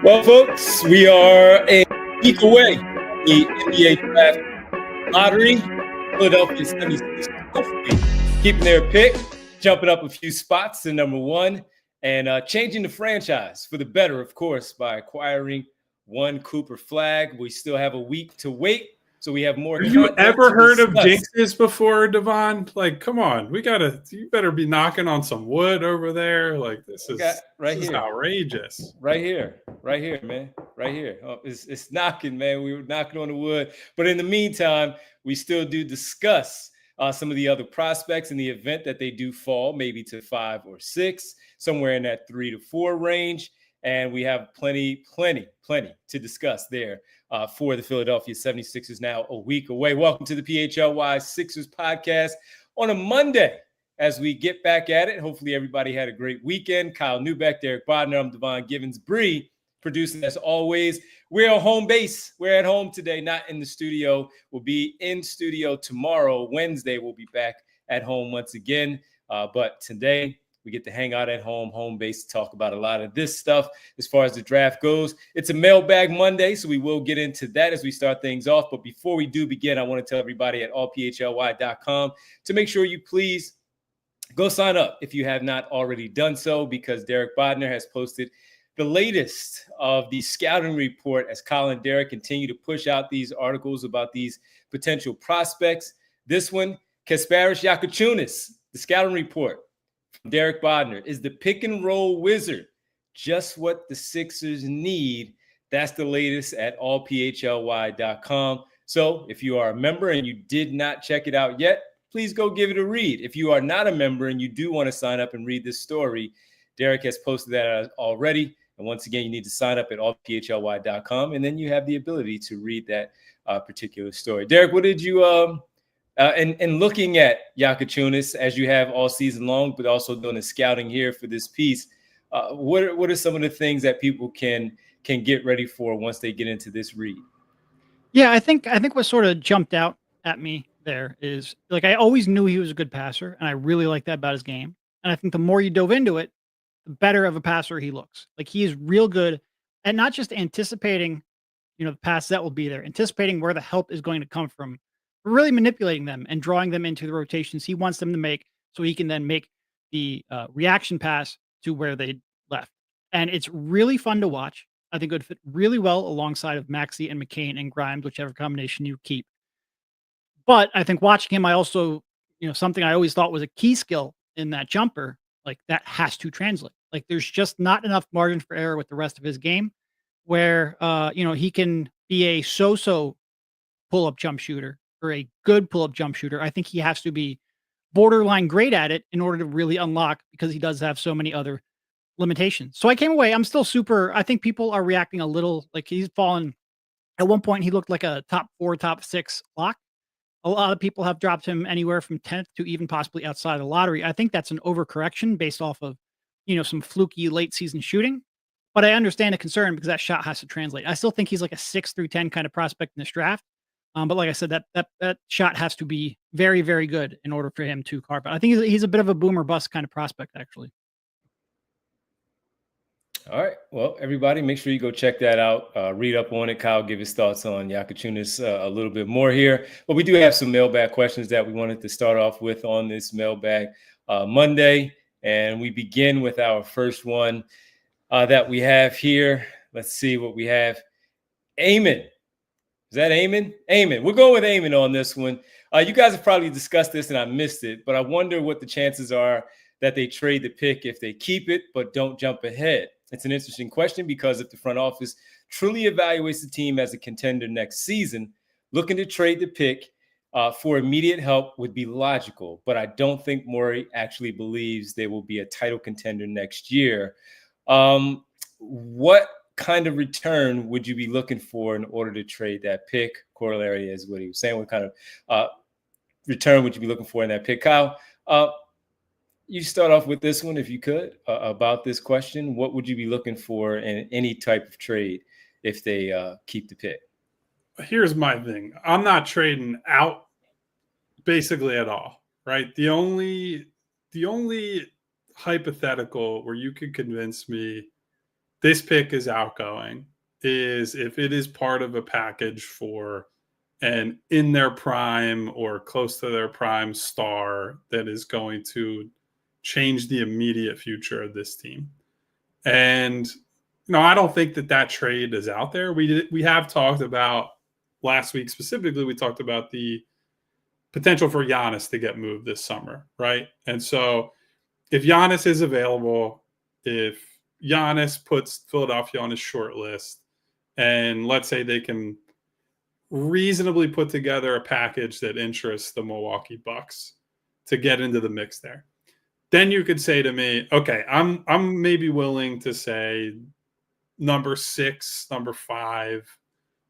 Well, folks, we are a week away from the NBA draft lottery. Philadelphia 76ers hopefully keeping their pick, jumping up a few spots to number one, and changing the franchise for the better, of course, by acquiring one Cooper Flag. We still have a week to wait, so we have more. Have you ever heard of discuss. jinxes before, Devon? Like, come on, you better be knocking on some wood over there. Like, this is outrageous. Right here, man, right here. Oh, it's knocking, man. We were knocking on the wood, but in the meantime, we still do discuss some of the other prospects in the event that they do fall, maybe to 5 or 6, somewhere in that 3 to 4 range. And we have plenty to discuss there for the Philadelphia 76ers now a week away. Welcome to the PHLY Sixers podcast on a Monday as we get back at it. Hopefully everybody had a great weekend. Kyle Newbeck, Derek Bodner, I'm Devon Givens. Bree producing as always. We're on home base. We're at home today, not in the studio. We'll be in studio tomorrow. Wednesday, we'll be back at home once again. But today, we get to hang out at home base, to talk about a lot of this stuff as far as the draft goes. It's a mailbag Monday, so we will get into that as we start things off. But before we do begin, I want to tell everybody at allphly.com to make sure you please go sign up if you have not already done so, because Derek Bodner has posted the latest of the scouting report as Kyle and Derek continue to push out these articles about these potential prospects. This one, Kasparis Yakunis, the scouting report from Derek Bodner. Is the pick and roll wizard just what the Sixers need? That's the latest at allphly.com. So if you are a member and you did not check it out yet, please go give it a read. If you are not a member and you do want to sign up and read this story, Derek has posted that already. And once again, you need to sign up at allphly.com, and then you have the ability to read that particular story. Derek, what did you and looking at Yakunis as you have all season long, but also doing the scouting here for this piece, what are some of the things that people can get ready for once they get into this read? Yeah, I think what sort of jumped out at me there is, like, I always knew he was a good passer, and I really like that about his game. And I think the more you dove into it, the better of a passer he looks. Like, he is real good at not just anticipating, the pass that will be there, anticipating where the help is going to come from, but really manipulating them and drawing them into the rotations he wants them to make, so he can then make the reaction pass to where they left. And it's really fun to watch. I think it would fit really well alongside of Maxey and McCain and Grimes, whichever combination you keep. But I think watching him, I also, something I always thought was a key skill in that jumper, like, that has to translate. Like, there's just not enough margin for error with the rest of his game where, he can be a so-so pull-up jump shooter or a good pull-up jump shooter. I think he has to be borderline great at it in order to really unlock, because he does have so many other limitations. So I came away, I'm still I think people are reacting a little like he's fallen. At one point, he looked like a top 4, top 6 lock. A lot of people have dropped him anywhere from 10th to even possibly outside the lottery. I think that's an overcorrection based off of, some fluky late season shooting. But I understand the concern because that shot has to translate. I still think he's like a 6 through 10 kind of prospect in this draft. But like I said, that shot has to be very, very good in order for him to carve it. I think he's a bit of a boomer bust kind of prospect, actually. All right. Well, everybody, make sure you go check that out. Read up on it. Kyle give his thoughts on Yakunis a little bit more here. But we do have some mailbag questions that we wanted to start off with on this mailbag Monday. And we begin with our first one that we have here. Let's see what we have. Eamon. Is that Eamon? Eamon. We're going with Eamon on this one. You guys have probably discussed this and I missed it, but I wonder what the chances are that they trade the pick if they keep it but don't jump ahead. It's an interesting question because if the front office truly evaluates the team as a contender next season, looking to trade the pick for immediate help would be logical. But I don't think Morey actually believes they will be a title contender next year. What kind of return would you be looking for in order to trade that pick? Corollary is what he was saying. What kind of return would you be looking for in that pick? Kyle, you start off with this one, if you could, about this question. What would you be looking for in any type of trade if they keep the pick? Here's my thing. I'm not trading out basically at all, right? The only hypothetical where you could convince me this pick is outgoing is if it is part of a package for an in their prime or close to their prime star that is going to change the immediate future of this team. And I don't think that trade is out there. We have talked about last week specifically. We talked about the potential for Giannis to get moved this summer, right? And so, if Giannis is available, if Giannis puts Philadelphia on his short list, and let's say they can reasonably put together a package that interests the Milwaukee Bucks to get into the mix there, then you could say to me, okay, I'm maybe willing to say number 6, number 5,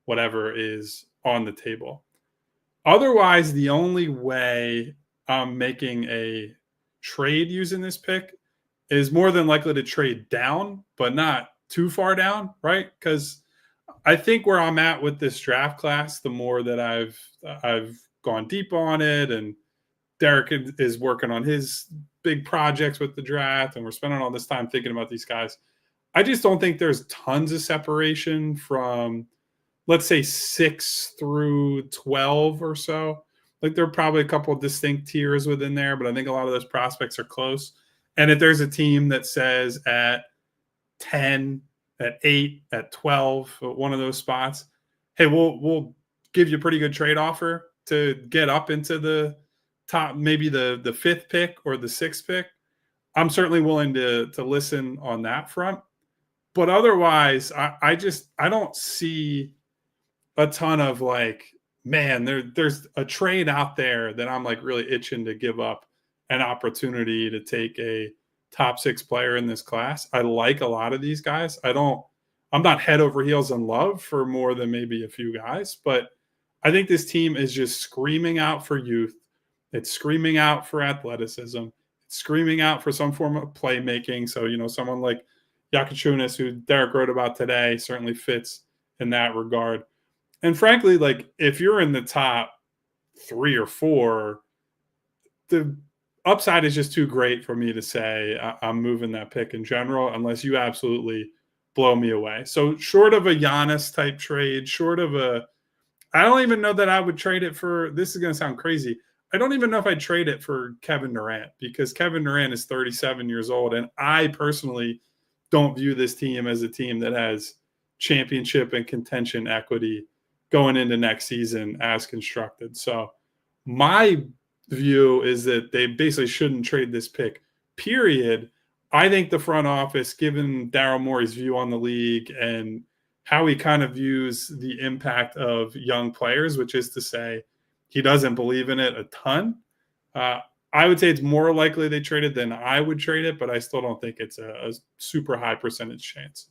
whatever is on the table. Otherwise, the only way I'm making a trade using this pick is more than likely to trade down, but not too far down, right? Because I think where I'm at with this draft class, the more that I've gone deep on it, and Derek is working on his big projects with the draft, and we're spending all this time thinking about these guys, I just don't think there's tons of separation from, let's say, 6 through 12 or so. Like, there are probably a couple of distinct tiers within there, but I think a lot of those prospects are close. And if there's a team that says at 10, at 8, at 12, at one of those spots, hey, we'll give you a pretty good trade offer to get up into the top, maybe the 5th pick or the 6th pick, I'm certainly willing to listen on that front. But otherwise, I don't see a ton of like, man, there's a trade out there that I'm like really itching to give up an opportunity to take a top 6 player in this class. I like a lot of these guys. I'm not head over heels in love for more than maybe a few guys, but I think this team is just screaming out for youth. It's screaming out for athleticism. It's screaming out for some form of playmaking. So, someone like Yakunis, who Derek wrote about today, certainly fits in that regard. And frankly, like, if you're in the top 3 or 4, the upside is just too great for me to say I'm moving that pick in general, unless you absolutely blow me away. So short of a Giannis type trade, I don't even know that I would trade it for, this is going to sound crazy, I don't even know if I'd trade it for Kevin Durant, because Kevin Durant is 37 years old, and I personally don't view this team as a team that has championship and contention equity going into next season as constructed. So my view is that they basically shouldn't trade this pick, period. I think the front office, given Daryl Morey's view on the league and how he kind of views the impact of young players, which is to say he doesn't believe in it a ton, I would say it's more likely they trade it than I would trade it, but I still don't think it's a super high percentage chance.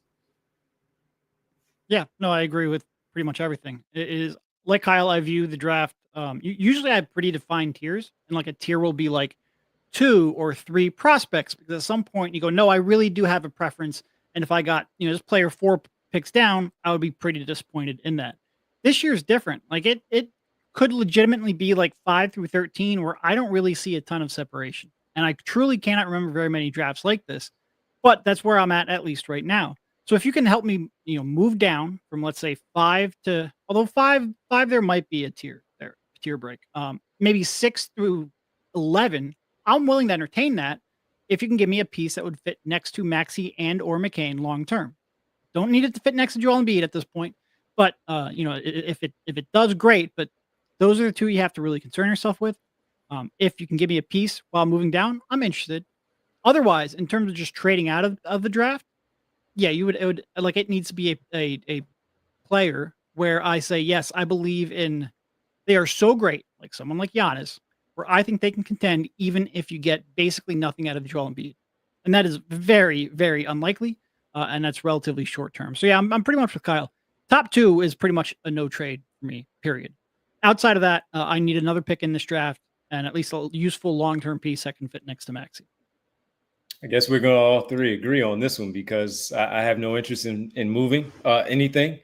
Yeah, no, I agree with pretty much everything. It is like Kyle, I view the draft. Usually I have pretty defined tiers, and like a tier will be like 2 or 3 prospects, because at some point you go, no, I really do have a preference. And if I got, this player 4 picks down, I would be pretty disappointed in that. This year's different. Like it could legitimately be like 5 through 13 where I don't really see a ton of separation. And I truly cannot remember very many drafts like this, but that's where I'm at least right now. So if you can help me, move down from, let's say, 5 to, although 5 there might be a tier break, maybe 6 through 11, I'm willing to entertain that if you can give me a piece that would fit next to Maxey and or McCain long term. Don't need it to fit next to Joel Embiid at this point, but if it does, great. But those are the 2 you have to really concern yourself with. If you can give me a piece while moving down, I'm interested. Otherwise, in terms of just trading out of the draft, yeah, it needs to be a player where I say, yes, I believe in, they are so great, like someone like Giannis, where I think they can contend even if you get basically nothing out of Joel Embiid. And that is very, very unlikely, and that's relatively short term. So yeah, I'm pretty much with Kyle. Top 2 is pretty much a no trade for me, period. Outside of that, I need another pick in this draft and at least a useful long-term piece that can fit next to Maxey. I guess we're going to all 3 agree on this one, because I have no interest in moving anything,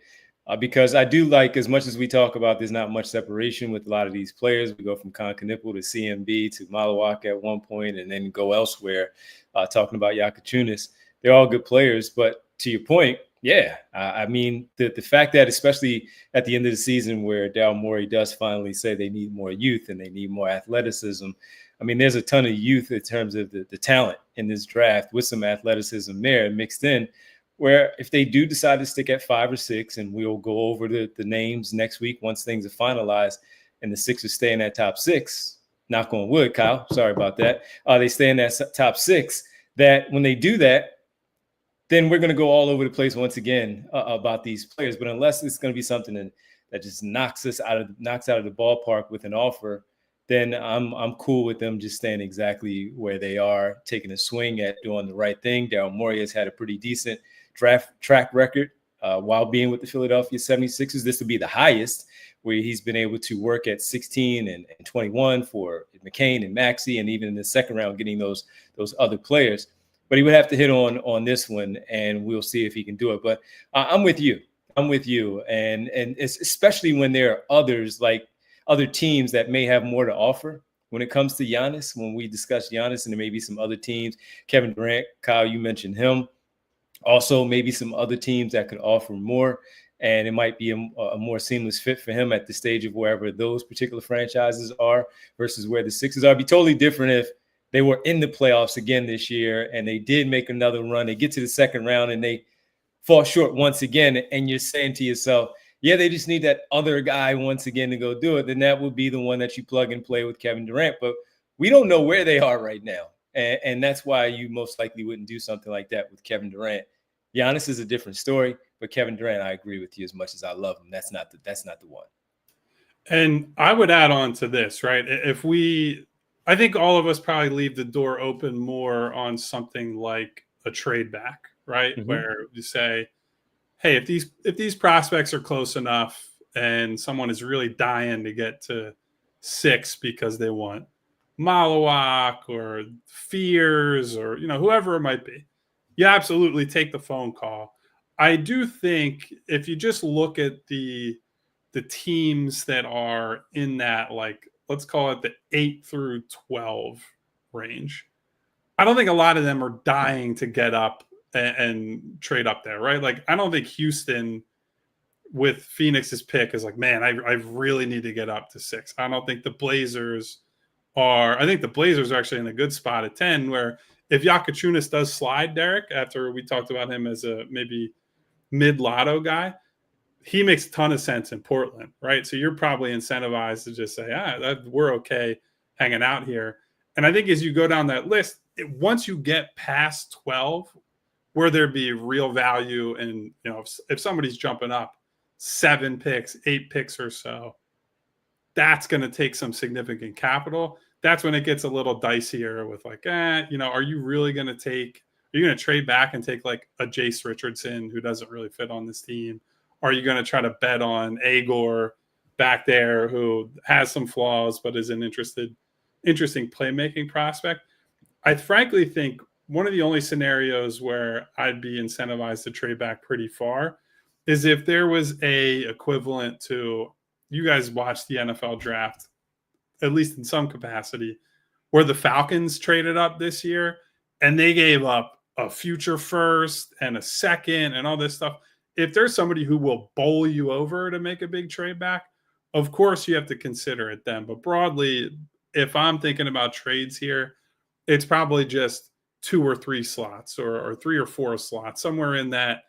because I do like, as much as we talk about, there's not much separation with a lot of these players. We go from Concanipple to CMB to Malawaka at one point, and then go elsewhere, talking about Yakunis. They're all good players, but to your point, yeah, I mean, the fact that especially at the end of the season where Daryl Morey does finally say they need more youth and they need more athleticism, I mean, there's a ton of youth in terms of the talent in this draft with some athleticism there mixed in, where if they do decide to stick at 5 or 6, and we'll go over the names next week once things are finalized, and the Sixers stay in that top 6, knock on wood, Kyle, sorry about that, they stay in that top 6, that when they do that, then we're going to go all over the place once again about these players. But unless it's going to be something that just knocks out of the ballpark with an offer, then I'm cool with them just staying exactly where they are, taking a swing at doing the right thing. Daryl Morey has had a pretty decent draft track record while being with the Philadelphia 76ers. This would be the highest, where he's been able to work at 16 and 21 for McCain and Maxey, and even in the second round getting those other players. But he would have to hit on this one, and we'll see if he can do it. But I'm with you. And it's especially when there are others, like other teams that may have more to offer when it comes to Giannis. When we discuss Giannis, and there may be some other teams, Kevin Durant, Kyle, you mentioned him. Also, maybe some other teams that could offer more, and it might be a more seamless fit for him at the stage of wherever those particular franchises are versus where the Sixers are. It'd be totally different if they were in the playoffs again this year and they did make another run. They get to the second round and they fall short once again. And you're saying to yourself, yeah, they just need that other guy once again to go do it. Then that would be the one that you plug and play with Kevin Durant. But we don't know where they are right now. And that's why you most likely wouldn't do something like that with Kevin Durant. Giannis is a different story, but Kevin Durant, I agree with you as much as I love him. That's not the one. And I would add on to this, right? I think all of us probably leave the door open more on something like a trade back, right? Mm-hmm. Where you say, hey, if these prospects are close enough and someone is really dying to get to 6 because they want Malawak or Fears or, whoever it might be, you absolutely take the phone call. I do think if you just look at the teams that are in that, like, let's call it the 8 through 12 range, I don't think a lot of them are dying to get up and trade up there, right? Like, I don't think Houston with Phoenix's pick is like, man, I really need to get up to 6. I don't think the Blazers are. I think the Blazers are actually in a good spot at 10, where if Yakunis does slide, Derek, after we talked about him as a maybe mid-lotto guy, he makes a ton of sense in Portland, right? So you're probably incentivized to just say, we're okay hanging out here. And I think as you go down that list, once you get past 12, where there'd be real value, and if somebody's jumping up 7 picks, 8 picks or so, that's going to take some significant capital. That's when it gets a little dicier with like, are you really going to trade back and take like a Jace Richardson who doesn't really fit on this team? Are you going to try to bet on Agor back there who has some flaws but is an interesting playmaking prospect? I frankly think one of the only scenarios where I'd be incentivized to trade back pretty far is if there was a equivalent to, you guys watched the NFL draft, at least in some capacity, where the Falcons traded up this year and they gave up a future first and a second and all this stuff. If there's somebody who will bowl you over to make a big trade back, of course you have to consider it then. But broadly, if I'm thinking about trades here, it's probably just 2 or 3 slots or 3 or 4 slots, somewhere in that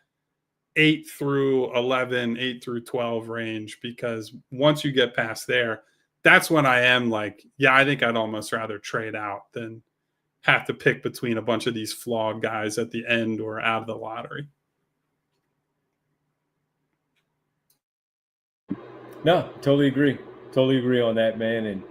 8 through 11, 8 through 12 range, because once you get past there, that's when I am like, I think I'd almost rather trade out than have to pick between a bunch of these flawed guys at the end or out of the lottery. No, totally agree. Totally agree on that, man. And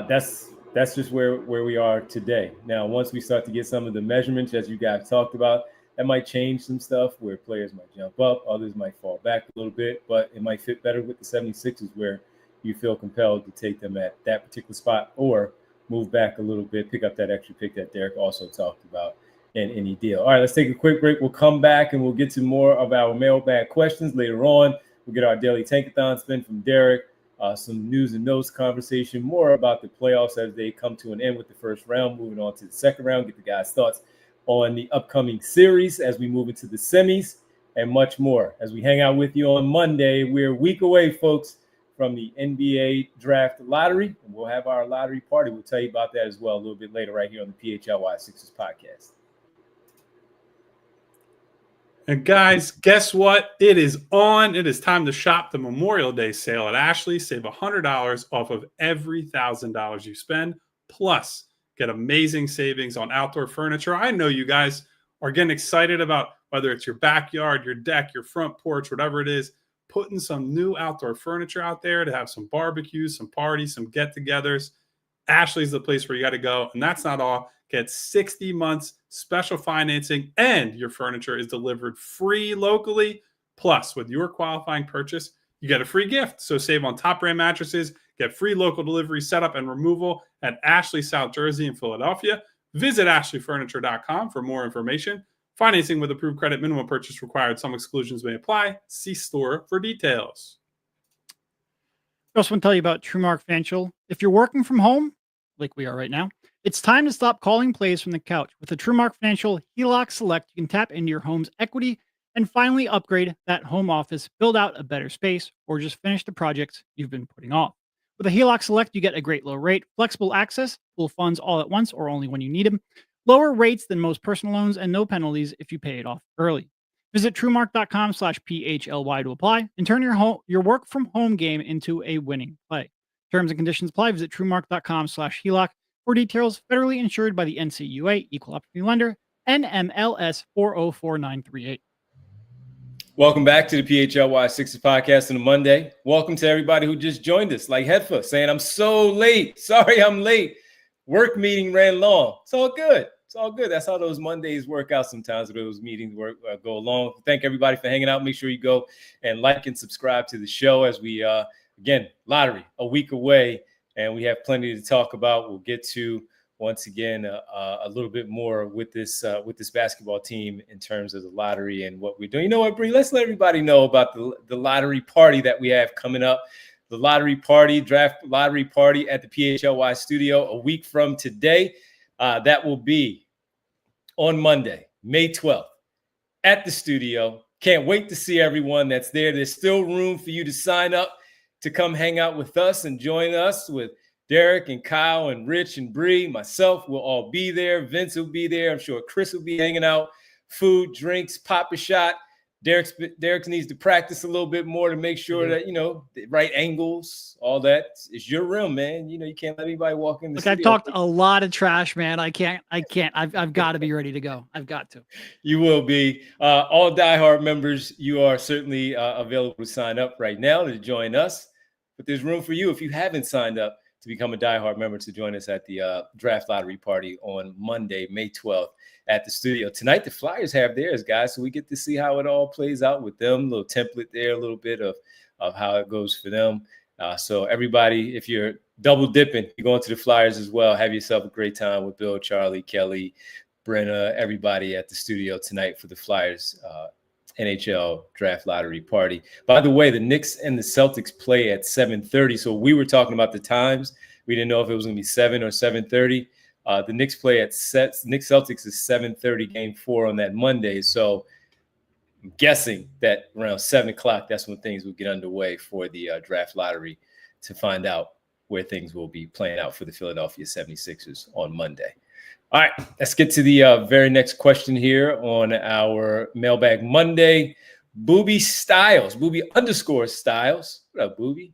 that's just where we are today. Now, once we start to get some of the measurements, as you guys talked about, that might change some stuff where players might jump up, others might fall back a little bit, but it might fit better with the 76ers where you feel compelled to take them at that particular spot or move back a little bit, pick up that extra pick that Derek also talked about in any deal. All right, let's take a quick break. We'll come back and we'll get to more of our mailbag questions later on. We'll get our daily tankathon spin from Derek, some news and notes conversation, more about the playoffs as they come to an end with the first round, moving on to the second round, get the guys' thoughts on the upcoming series as we move into the semis and much more. As we hang out with you on Monday, we're a week away, folks, from the NBA draft lottery. And we'll have our lottery party. We'll tell you about that as well a little bit later right here on the PHLY Sixers podcast. And guys, guess what? It is on. It is time to shop the Memorial Day sale at Ashley. Save $100 off of every $1,000 you spend. Plus, get amazing savings on outdoor furniture. I know you guys are getting excited about whether it's your backyard, your deck, your front porch, whatever it is, putting some new outdoor furniture out there to have some barbecues, some parties, some get-togethers. Ashley's the place where you got to go. And that's not all. Get 60 months special financing, and your furniture is delivered free locally. Plus, with your qualifying purchase, you get a free gift. So save on top brand mattresses, get free local delivery, setup, and removal at Ashley, South Jersey, and Philadelphia. Visit ashleyfurniture.com for more information. Financing with approved credit, minimum purchase required. Some exclusions may apply. See store for details. I also want to tell you about TrueMark Financial. If you're working from home, like we are right now, it's time to stop calling plays from the couch. With the TrueMark Financial HELOC Select, you can tap into your home's equity and finally upgrade that home office, build out a better space, or just finish the projects you've been putting off. With a HELOC Select, you get a great low rate, flexible access, full funds all at once or only when you need them, lower rates than most personal loans, and no penalties if you pay it off early. Visit TrueMark.com/PHLY to apply and turn your work from home game into a winning play. Terms and conditions apply. Visit TrueMark.com/HELOC for details. Federally insured by the NCUA, Equal Opportunity Lender, NMLS 404938. Welcome back to the PHLY Sixers podcast on a Monday. Welcome to everybody who just joined us, like Hedfa saying, I'm so late. Sorry, I'm late. Work meeting ran long. It's all good. It's all good. That's how those Mondays work out sometimes, where those meetings go along. Thank everybody for hanging out. Make sure you go and like and subscribe to the show as we, again, lottery, a week away, and we have plenty to talk about. We'll get to, once again, a little bit more with this basketball team in terms of the lottery and what we're doing. You know what, Bree? Let's let everybody know about the lottery party that we have coming up. The lottery party, draft lottery party at the PHLY studio a week from today. That will be on Monday, May 12th at the studio. Can't wait to see everyone that's there. There's still room for you to sign up to come hang out with us and join us with Derek and Kyle and Rich and Bree. Myself will all be there. Vince will be there. I'm sure Chris will be hanging out. Food, drinks, pop a shot. Derek needs to practice a little bit more to make sure that, the right angles, all that. It's your room, man. You can't let anybody walk in the studio. I've talked a lot of trash, man. I can't. I've got to be ready to go. I've got to. You will be. All diehard members, you are certainly available to sign up right now to join us. But there's room for you if you haven't signed up to become a diehard member to join us at the draft lottery party on Monday, May 12th at the studio. Tonight, the Flyers have theirs, guys, so we get to see how it all plays out with them. A little template there, a little bit of how it goes for them. So everybody, if you're double dipping, you're going to the Flyers as well. Have yourself a great time with Bill, Charlie, Kelly, Brenna, everybody at the studio tonight for the Flyers NHL draft lottery party. By the way, the Knicks and the Celtics play at 7:30. So we were talking about the times. We didn't know if it was going to be 7 or 7:30. The Knicks play at Knicks Celtics is 7:30 game 4 on that Monday. So I'm guessing that around 7 o'clock, that's when things will get underway for the draft lottery to find out where things will be playing out for the Philadelphia 76ers on Monday. All right, let's get to the very next question here on our Mailbag Monday. Booby Styles, Booby_Styles. What up, Booby?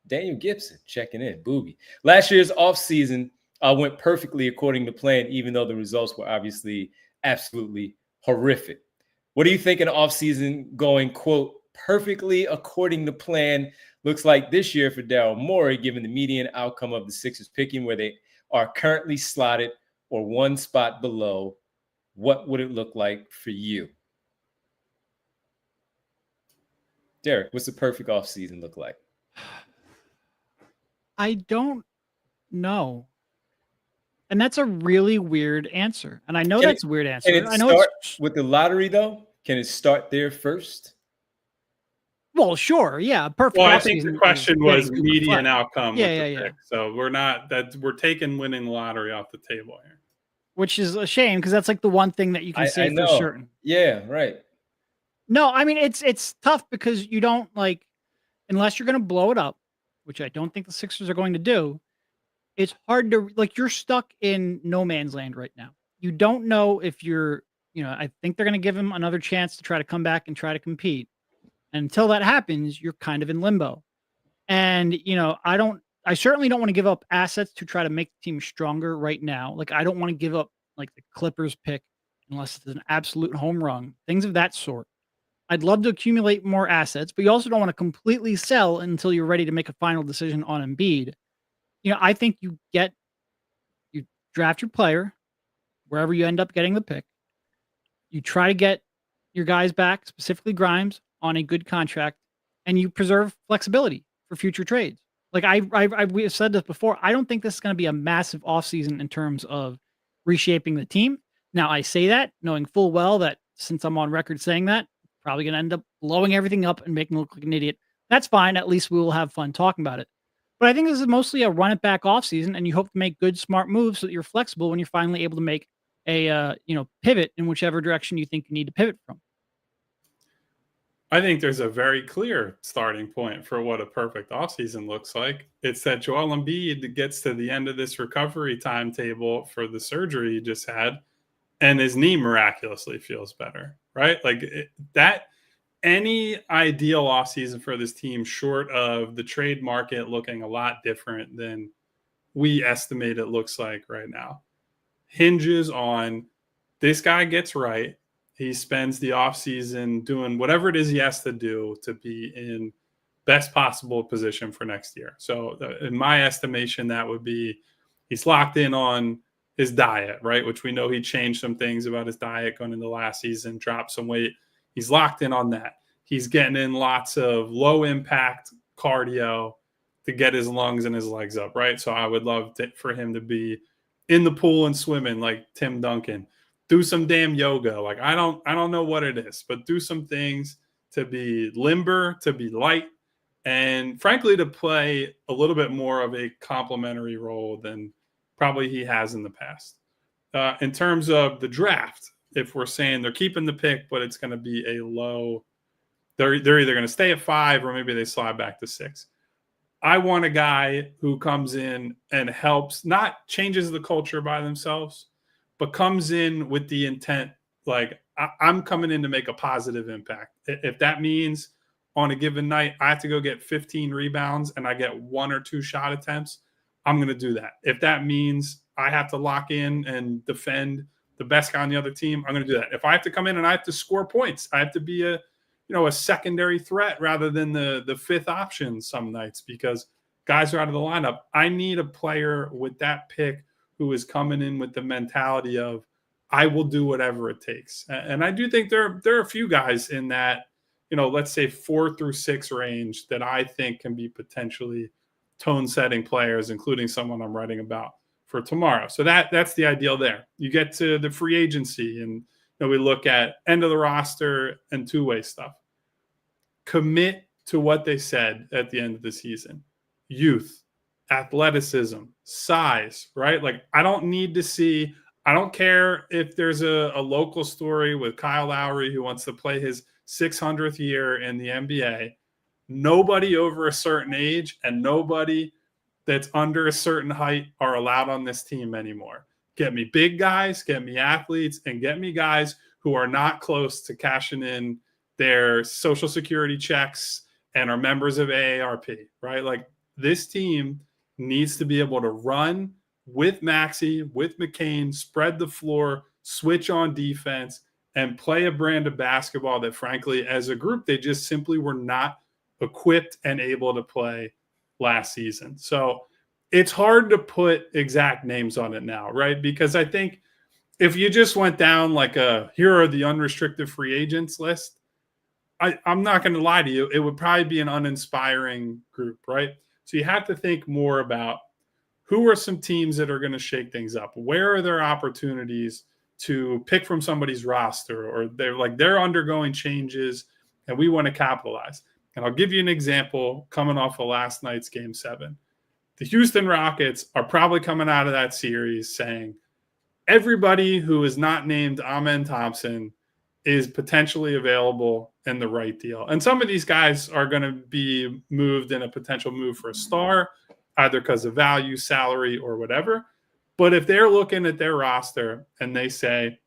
Daniel Gibson checking in. Booby. Last year's offseason went perfectly according to plan, even though the results were obviously absolutely horrific. What do you think an offseason going, quote, perfectly according to plan looks like this year for Daryl Morey, given the median outcome of the Sixers picking where they are currently slotted or one spot below? What would it look like for you? Derek, what's the perfect offseason look like? I don't know. And that's a really weird answer. And I know that's a weird answer. Can it start with the lottery, though? Can it start there first? Well, sure. Yeah. Perfect. Well, I think the question was median outcome. Yeah. So we're taking winning the lottery off the table here. which is a shame because that's like the one thing that you can I say for know. certain. Yeah, right. No, I mean it's tough because you don't like unless you're going to blow it up, which I don't think the Sixers are going to do. It's hard to like you're stuck in no man's land right now. You don't know if you're, I think they're going to give him another chance to try to come back and try to compete. And until that happens, you're kind of in limbo. And, I certainly don't want to give up assets to try to make the team stronger right now. Like I don't want to give up like the Clippers pick unless it's an absolute home run, things of that sort. I'd love to accumulate more assets, but you also don't want to completely sell until you're ready to make a final decision on Embiid. I think you draft your player wherever you end up getting the pick. You try to get your guys back, specifically Grimes, on a good contract, and you preserve flexibility for future trades. Like we have said this before, I don't think this is going to be a massive offseason in terms of reshaping the team. Now, I say that knowing full well that since I'm on record saying that, probably going to end up blowing everything up and making me look like an idiot. That's fine. At least we will have fun talking about it. But I think this is mostly a run it back offseason, and you hope to make good, smart moves so that you're flexible when you're finally able to make a pivot in whichever direction you think you need to pivot from. I think there's a very clear starting point for what a perfect offseason looks like. It's that Joel Embiid gets to the end of this recovery timetable for the surgery he just had, and his knee miraculously feels better, right? Like that. Any ideal offseason for this team, short of the trade market looking a lot different than we estimate it looks like right now, hinges on this guy gets right. He spends the offseason doing whatever it is he has to do to be in best possible position for next year. So in my estimation, that would be he's locked in on his diet, right? Which we know he changed some things about his diet going into last season, dropped some weight. He's locked in on that. He's getting in lots of low impact cardio to get his lungs and his legs up, right? So I would love for him to be in the pool and swimming like Tim Duncan. Do some damn yoga. Like I don't know what it is, but do some things to be limber, to be light, and frankly to play a little bit more of a complementary role than probably he has in the past. In terms of the draft, if we're saying they're keeping the pick, but it's going to be a low, they're either going to stay at 5 or maybe they slide back to 6. I want a guy who comes in and helps, not changes the culture by themselves, but comes in with the intent, like I'm coming in to make a positive impact. If that means on a given night, I have to go get 15 rebounds and I get 1 or 2 shot attempts, I'm going to do that. If that means I have to lock in and defend the best guy on the other team, I'm going to do that. If I have to come in and I have to score points, I have to be a secondary threat rather than the fifth option some nights because guys are out of the lineup. I need a player with that pick who is coming in with the mentality of I will do whatever it takes. And I do think there are a few guys in that, let's say 4 through 6 range that I think can be potentially tone-setting players, including someone I'm writing about for tomorrow. So that's the ideal there. You get to the free agency and we look at end of the roster and two-way stuff. Commit to what they said at the end of the season. Youth, athleticism, size, right? Like I don't need to see, I don't care if there's a local story with Kyle Lowry who wants to play his 600th year in the NBA. Nobody over a certain age and nobody that's under a certain height are allowed on this team anymore. Get me big guys, get me athletes, and get me guys who are not close to cashing in their Social Security checks and are members of AARP, right? Like this team needs to be able to run with Maxey, with McCain, spread the floor, switch on defense, and play a brand of basketball that, frankly, as a group, they just simply were not equipped and able to play last season. So it's hard to put exact names on it now, right? Because I think if you just went down like here are the unrestricted free agents list, I'm not going to lie to you, it would probably be an uninspiring group, right? So you have to think more about who are some teams that are going to shake things up? Where are there opportunities to pick from somebody's roster, or they're undergoing changes and we want to capitalize? And I'll give you an example coming off of last night's Game 7. The Houston Rockets are probably coming out of that series saying, everybody who is not named Amen Thompson is potentially available in the right deal. And some of these guys are going to be moved in a potential move for a star, either because of value, salary, or whatever. But if they're looking at their roster and they say,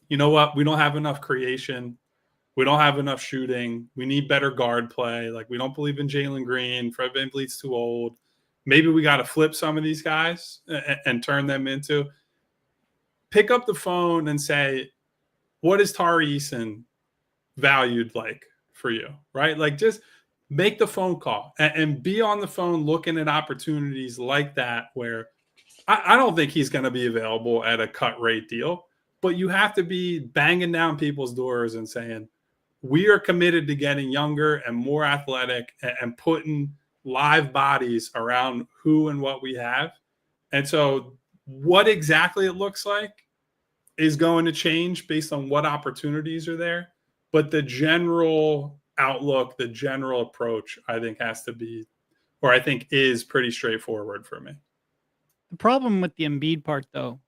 you know what, we don't have enough creation, we don't have enough shooting, we need better guard play, like we don't believe in Jalen Green, Fred VanVleet's too old, maybe we got to flip some of these guys and turn them into, pick up the phone and say, what is Tyrese valued like for you, right? Like just make the phone call and be on the phone looking at opportunities like that where I don't think he's going to be available at a cut rate deal, but you have to be banging down people's doors and saying, we are committed to getting younger and more athletic and putting live bodies around who and what we have. And so what exactly it looks like is going to change based on what opportunities are there. But the general outlook, the general approach, I think has to be, or I think is pretty straightforward for me. The problem with the Embiid part, though,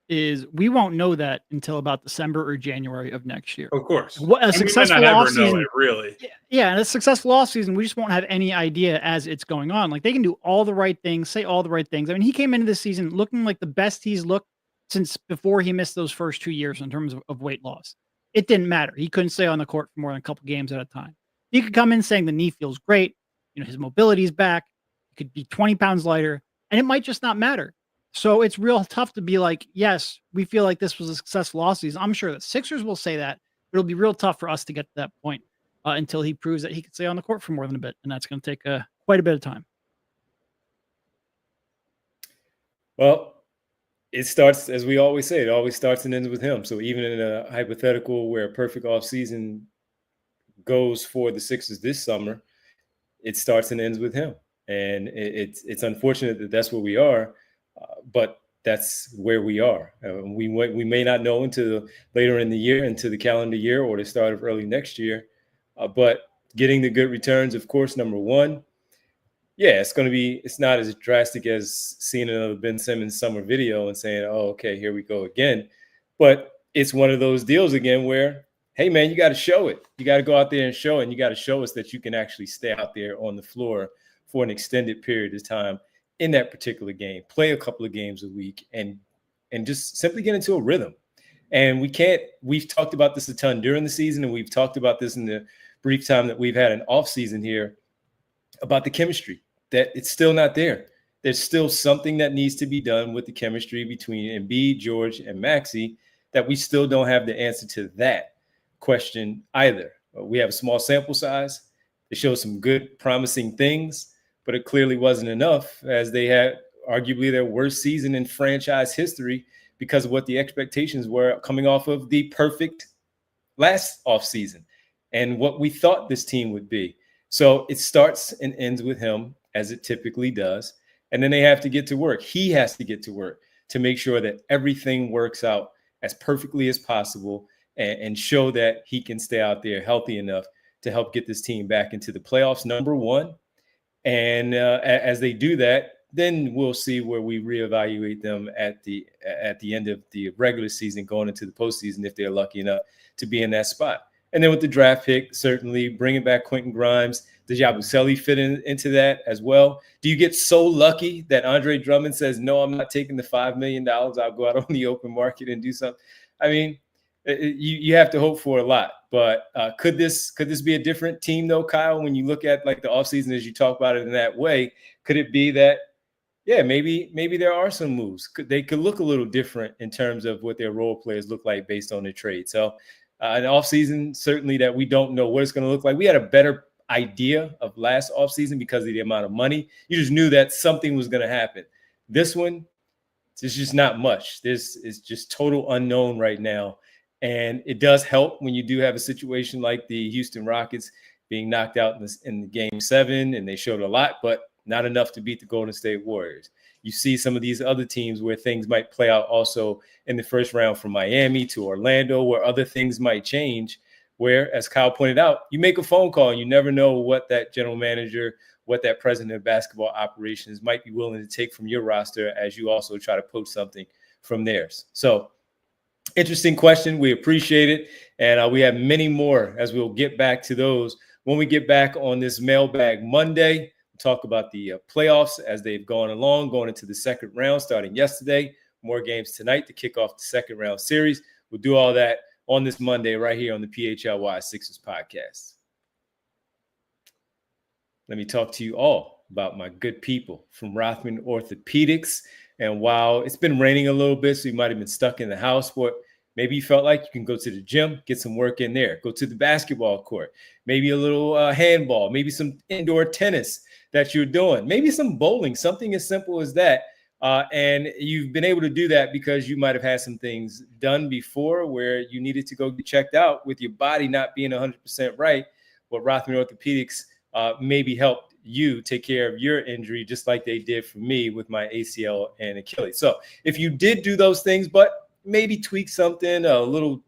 is we won't know that until about December or January of next year. Of course. A successful offseason, really. Yeah, and a successful offseason, we just won't have any idea as it's going on. Like, they can do all the right things, say all the right things. I mean, he came into this season looking like the best he's looked since before he missed those first 2 years in terms of weight loss. It didn't matter. He couldn't stay on the court for more than a couple games at a time. He could come in saying the knee feels great, his mobility's back, he could be 20 pounds lighter, and it might just not matter. So it's real tough to be like, yes, we feel like this was a successful offseason. I'm sure the Sixers will say that, but it'll be real tough for us to get to that point until he proves that he can stay on the court for more than a bit, and that's going to take quite a bit of time. Well, it starts, as we always say, it always starts and ends with him. So even in a hypothetical where a perfect offseason goes for the Sixers this summer, it starts and ends with him. And it's unfortunate that that's where we are, but that's where we are. We may not know until later in the year, into the calendar year or the start of early next year. But getting the good returns, of course, number one. Yeah, it's not as drastic as seeing another Ben Simmons summer video and saying, oh, okay, here we go again. But it's one of those deals again where, hey, man, you got to show it. You got to go out there and show it. And you got to show us that you can actually stay out there on the floor for an extended period of time in that particular game, play a couple of games a week and just simply get into a rhythm. And we've talked about this a ton during the season, and we've talked about this in the brief time that we've had an off season here about the chemistry, that it's still not there. There's still something that needs to be done with the chemistry between Embiid, George, and Maxey that we still don't have the answer to that question either. We have a small sample size. It shows some good, promising things, but it clearly wasn't enough, as they had arguably their worst season in franchise history because of what the expectations were coming off of the perfect last offseason and what we thought this team would be. So it starts and ends with him, as it typically does. And then they have to get to work. He has to get to work to make sure that everything works out as perfectly as possible and show that he can stay out there healthy enough to help get this team back into the playoffs, number one. And as they do that, then we'll see where we reevaluate them at the end of the regular season, going into the postseason, if they're lucky enough to be in that spot. And then with the draft pick, certainly bringing back Quentin Grimes, does Yabusele fit into that as well? Do you get so lucky that Andre Drummond says, no, I'm not taking the $5 million. I'll go out on the open market and do something. I mean, you have to hope for a lot. But could this be a different team, though, Kyle, when you look at like the offseason as you talk about it in that way? Could it be that, yeah, maybe there are some moves. They could look a little different in terms of what their role players look like based on the trade. So an offseason, certainly that we don't know what it's going to look like. We had a better idea of last offseason because of the amount of money. You just knew that something was going to happen. This one, it's just not much. This is just total unknown right now. And it does help when you do have a situation like the Houston Rockets being knocked out in the game 7, and they showed a lot, but not enough to beat the Golden State Warriors. You see some of these other teams where things might play out also in the first round from Miami to Orlando, where other things might change, where, as Kyle pointed out, you make a phone call and you never know what that general manager, what that president of basketball operations might be willing to take from your roster as you also try to poach something from theirs. So interesting question. We appreciate it. And we have many more as we'll get back to those when we get back on this Mailbag Monday. We'll talk about the playoffs as they've gone along, going into the second round starting yesterday. More games tonight to kick off the second round series. We'll do all that on this Monday right here on the PHLY Sixers podcast. Let me talk to you all about my good people from Rothman Orthopedics. And while it's been raining a little bit, so you might have been stuck in the house, but maybe you felt like you can go to the gym, get some work in there, go to the basketball court, maybe a little handball, maybe some indoor tennis that you're doing, maybe some bowling, something as simple as that. And you've been able to do that because you might have had some things done before where you needed to go get checked out with your body not being 100% right. But Rothman Orthopedics maybe helped you take care of your injury just like they did for me with my ACL and Achilles. So if you did do those things, but maybe tweak something, a little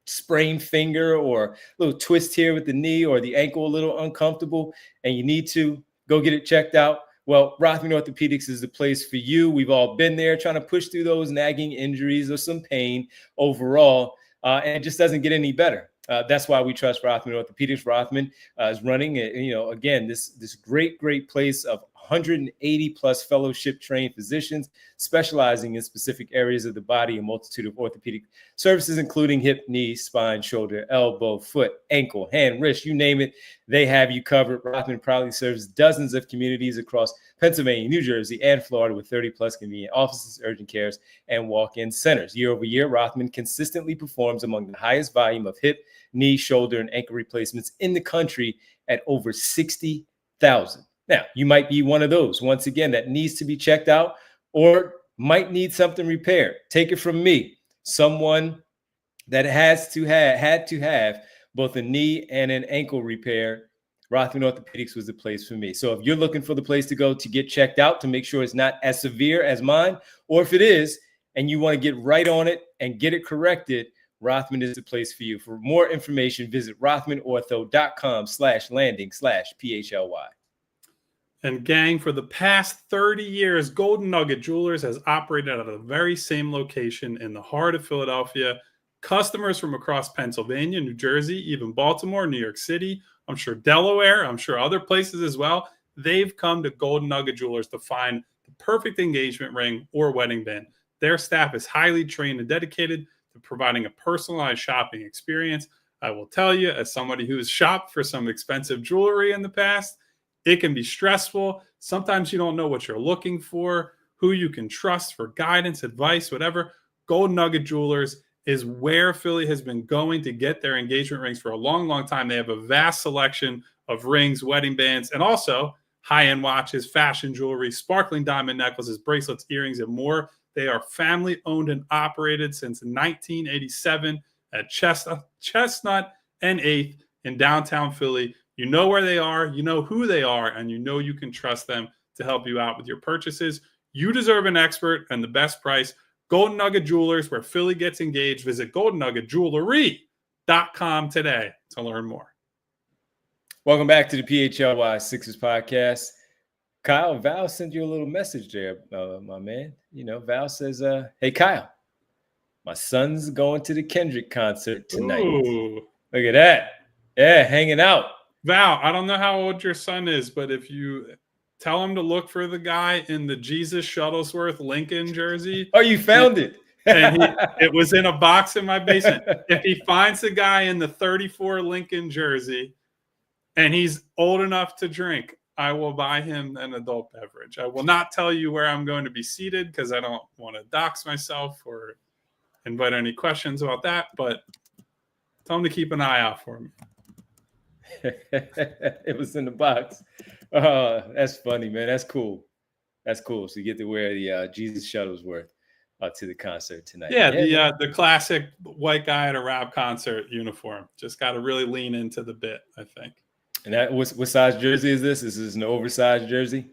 sprained finger or a little twist here with the knee or the ankle a little uncomfortable, and you need to go get it checked out, well, Rothman Orthopedics is the place for you. We've all been there trying to push through those nagging injuries or some pain overall, and it just doesn't get any better. That's why we trust Rothman Orthopedics. Rothman is running, again, this great place of 180 plus fellowship trained physicians specializing in specific areas of the body, a multitude of orthopedic services, including hip, knee, spine, shoulder, elbow, foot, ankle, hand, wrist, you name it, they have you covered. Rothman proudly serves dozens of communities across Pennsylvania, New Jersey, and Florida with 30 plus convenient offices, urgent cares, and walk-in centers. Year over year, Rothman consistently performs among the highest volume of hip, knee, shoulder, and ankle replacements in the country at over 60,000. Now, you might be one of those, once again, that needs to be checked out or might need something repaired. Take it from me, someone that had to have both a knee and an ankle repair. Rothman Orthopedics was the place for me. So if you're looking for the place to go to get checked out to make sure it's not as severe as mine, or if it is, and you want to get right on it and get it corrected, Rothman is the place for you. For more information, visit rothmanortho.com/landing/PHLY. And gang, for the past 30 years, Golden Nugget Jewelers has operated out of the very same location in the heart of Philadelphia. Customers from across Pennsylvania, New Jersey, even Baltimore, New York City, I'm sure Delaware, I'm sure other places as well, they've come to Golden Nugget Jewelers to find the perfect engagement ring or wedding band. Their staff is highly trained and dedicated to providing a personalized shopping experience. I will tell you, as somebody who's shopped for some expensive jewelry in the past, it can be stressful. Sometimes you don't know what you're looking for, who you can trust for guidance, advice, whatever. Golden Nugget Jewelers is where Philly has been going to get their engagement rings for a long, long time. They have a vast selection of rings, wedding bands, and also high-end watches, fashion jewelry, sparkling diamond necklaces, bracelets, earrings, and more. They are family-owned and operated since 1987 at Chestnut and 8th in downtown Philly. You know where they are, you know who they are, and you know you can trust them to help you out with your purchases. You deserve an expert and the best price. Golden Nugget Jewelers, where Philly gets engaged. Visit goldennuggetjewelry.com today to learn more. Welcome back to the PHLY Sixers podcast. Kyle, Val sent you a little message there, my man. Val says, hey, Kyle, my son's going to the Kendrick concert tonight. Ooh. Look at that. Yeah, hanging out. Val, I don't know how old your son is, but if you tell him to look for the guy in the Jesus Shuttlesworth Lincoln jersey. Oh, you found it. And it was in a box in my basement. If he finds the guy in the 34 Lincoln jersey and he's old enough to drink, I will buy him an adult beverage. I will not tell you where I'm going to be seated because I don't want to dox myself or invite any questions about that, but tell him to keep an eye out for me. It was in the box. That's funny, man. That's cool. That's cool. So you get to wear the Jesus Shuttlesworth to the concert tonight. Yeah, the classic white guy at a rap concert uniform. Just got to really lean into the bit, I think. And that what size jersey is this? Is this an oversized jersey?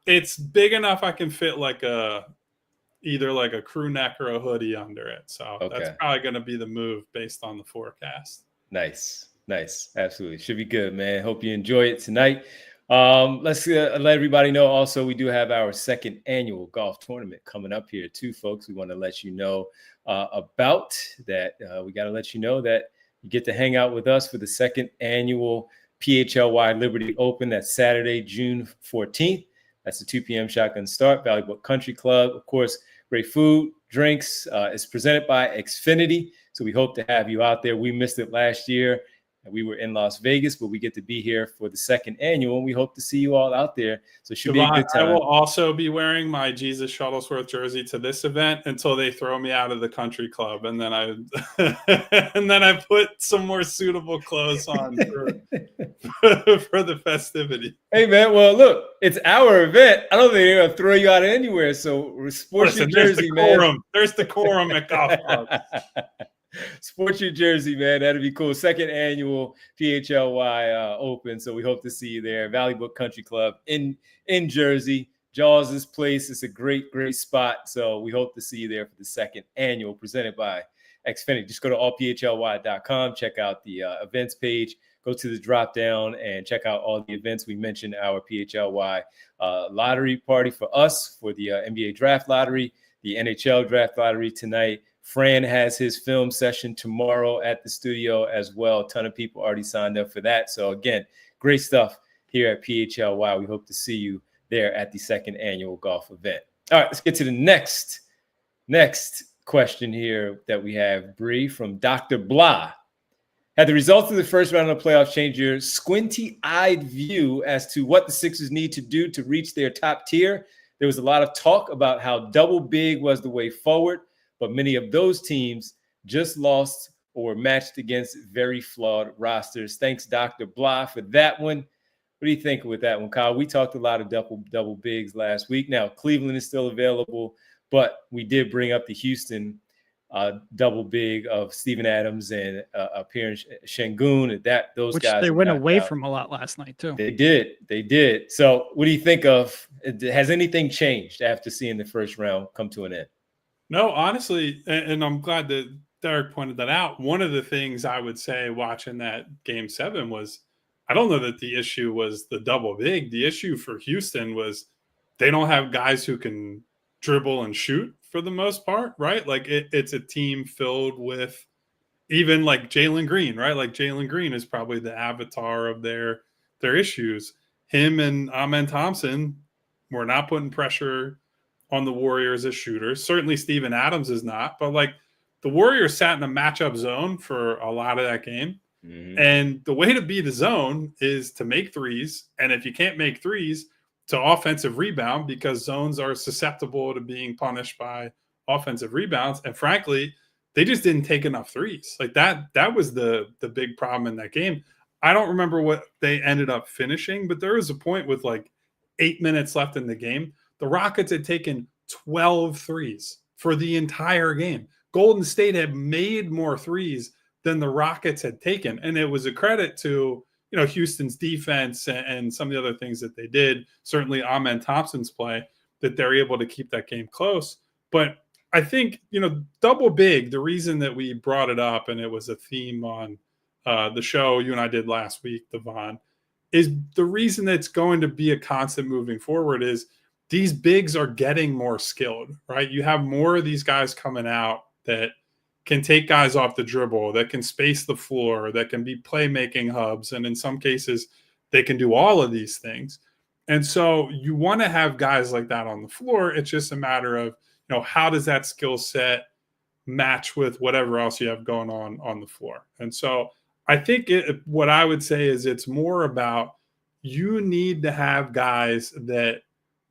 It's big enough I can fit either like a crew neck or a hoodie under it. So That's probably going to be the move based on the forecast. Nice. Absolutely. Should be good, man. Hope you enjoy it tonight. Let's let everybody know also we do have our second annual golf tournament coming up here too, folks. We want to let you know about that. We got to let you know that you get to hang out with us for the second annual PHLY Liberty Open. That's Saturday, June 14th. That's the 2 p.m. shotgun start. Valley Brook Country Club. Of course, great food, drinks. It's presented by Xfinity. So we hope to have you out there. We missed it last year. We were in Las Vegas, but we get to be here for the second annual, and we hope to see you all out there. So it should be a good time. I will also be wearing my Jesus Shuttlesworth jersey to this event until they throw me out of the country club, and then I put some more suitable clothes on for the festivity. Hey man, well look, it's our event. I don't think they're gonna throw you out anywhere. So sports your jersey, man. There's decorum at golf clubs. Sports your jersey, man. That'd be cool. Second annual PHLY Open. So we hope to see you there. Valley Brook Country Club in Jersey. Jaws' place. It's a great spot. So we hope to see you there for the second annual presented by Xfinity. Just go to allphly.com. Check out the events page. Go to the drop down and check out all the events. We mentioned our PHLY lottery party for us for the NBA draft lottery, the NHL draft lottery tonight. Fran has his film session tomorrow at the studio as well. A ton of people already signed up for that. So again, great stuff here at PHLY. We hope to see you there at the second annual golf event. All right, let's get to the next question here that we have, Bree, from Dr. Blah. Had the results of the first round of the playoffs changed your squinty-eyed view as to what the Sixers need to do to reach their top tier? There was a lot of talk about how double big was the way forward, but many of those teams just lost or were matched against very flawed rosters. Thanks, Dr. Blah, for that one. What do you think with that one, Kyle? We talked a lot of double bigs last week. Now, Cleveland is still available, but we did bring up the Houston double big of Steven Adams and Pierre Şengün. Those Which guys they went away from a lot last night, too. They did. So what do you think of? Has anything changed after seeing the first round come to an end? No, honestly, and I'm glad that Derek pointed that out. One of the things I would say watching that Game 7 was, I don't know that the issue was the double big. The issue for Houston was they don't have guys who can dribble and shoot for the most part, right? Like it's a team filled with even like Jalen Green, right? Like Jalen Green is probably the avatar of their issues. Him and Amen Thompson were not putting pressure on the Warriors as shooters. Certainly Steven Adams is not, but like the Warriors sat in a matchup zone for a lot of that game. Mm-hmm. And the way to beat a zone is to make threes. And if you can't make threes, to offensive rebound, because zones are susceptible to being punished by offensive rebounds. And frankly, they just didn't take enough threes. Like that was the big problem in that game. I don't remember what they ended up finishing, but there was a point with like 8 minutes left in the game. The Rockets had taken 12 threes for the entire game. Golden State had made more threes than the Rockets had taken. And it was a credit to, Houston's defense and some of the other things that they did. Certainly Amen Thompson's play, that they're able to keep that game close. But I think, double big, the reason that we brought it up, and it was a theme on the show you and I did last week, Devon, is the reason that it's going to be a constant moving forward is these bigs are getting more skilled, right? You have more of these guys coming out that can take guys off the dribble, that can space the floor, that can be playmaking hubs. And in some cases, they can do all of these things. And so you want to have guys like that on the floor. It's just a matter of, how does that skill set match with whatever else you have going on the floor? And so I think what I would say is it's more about you need to have guys that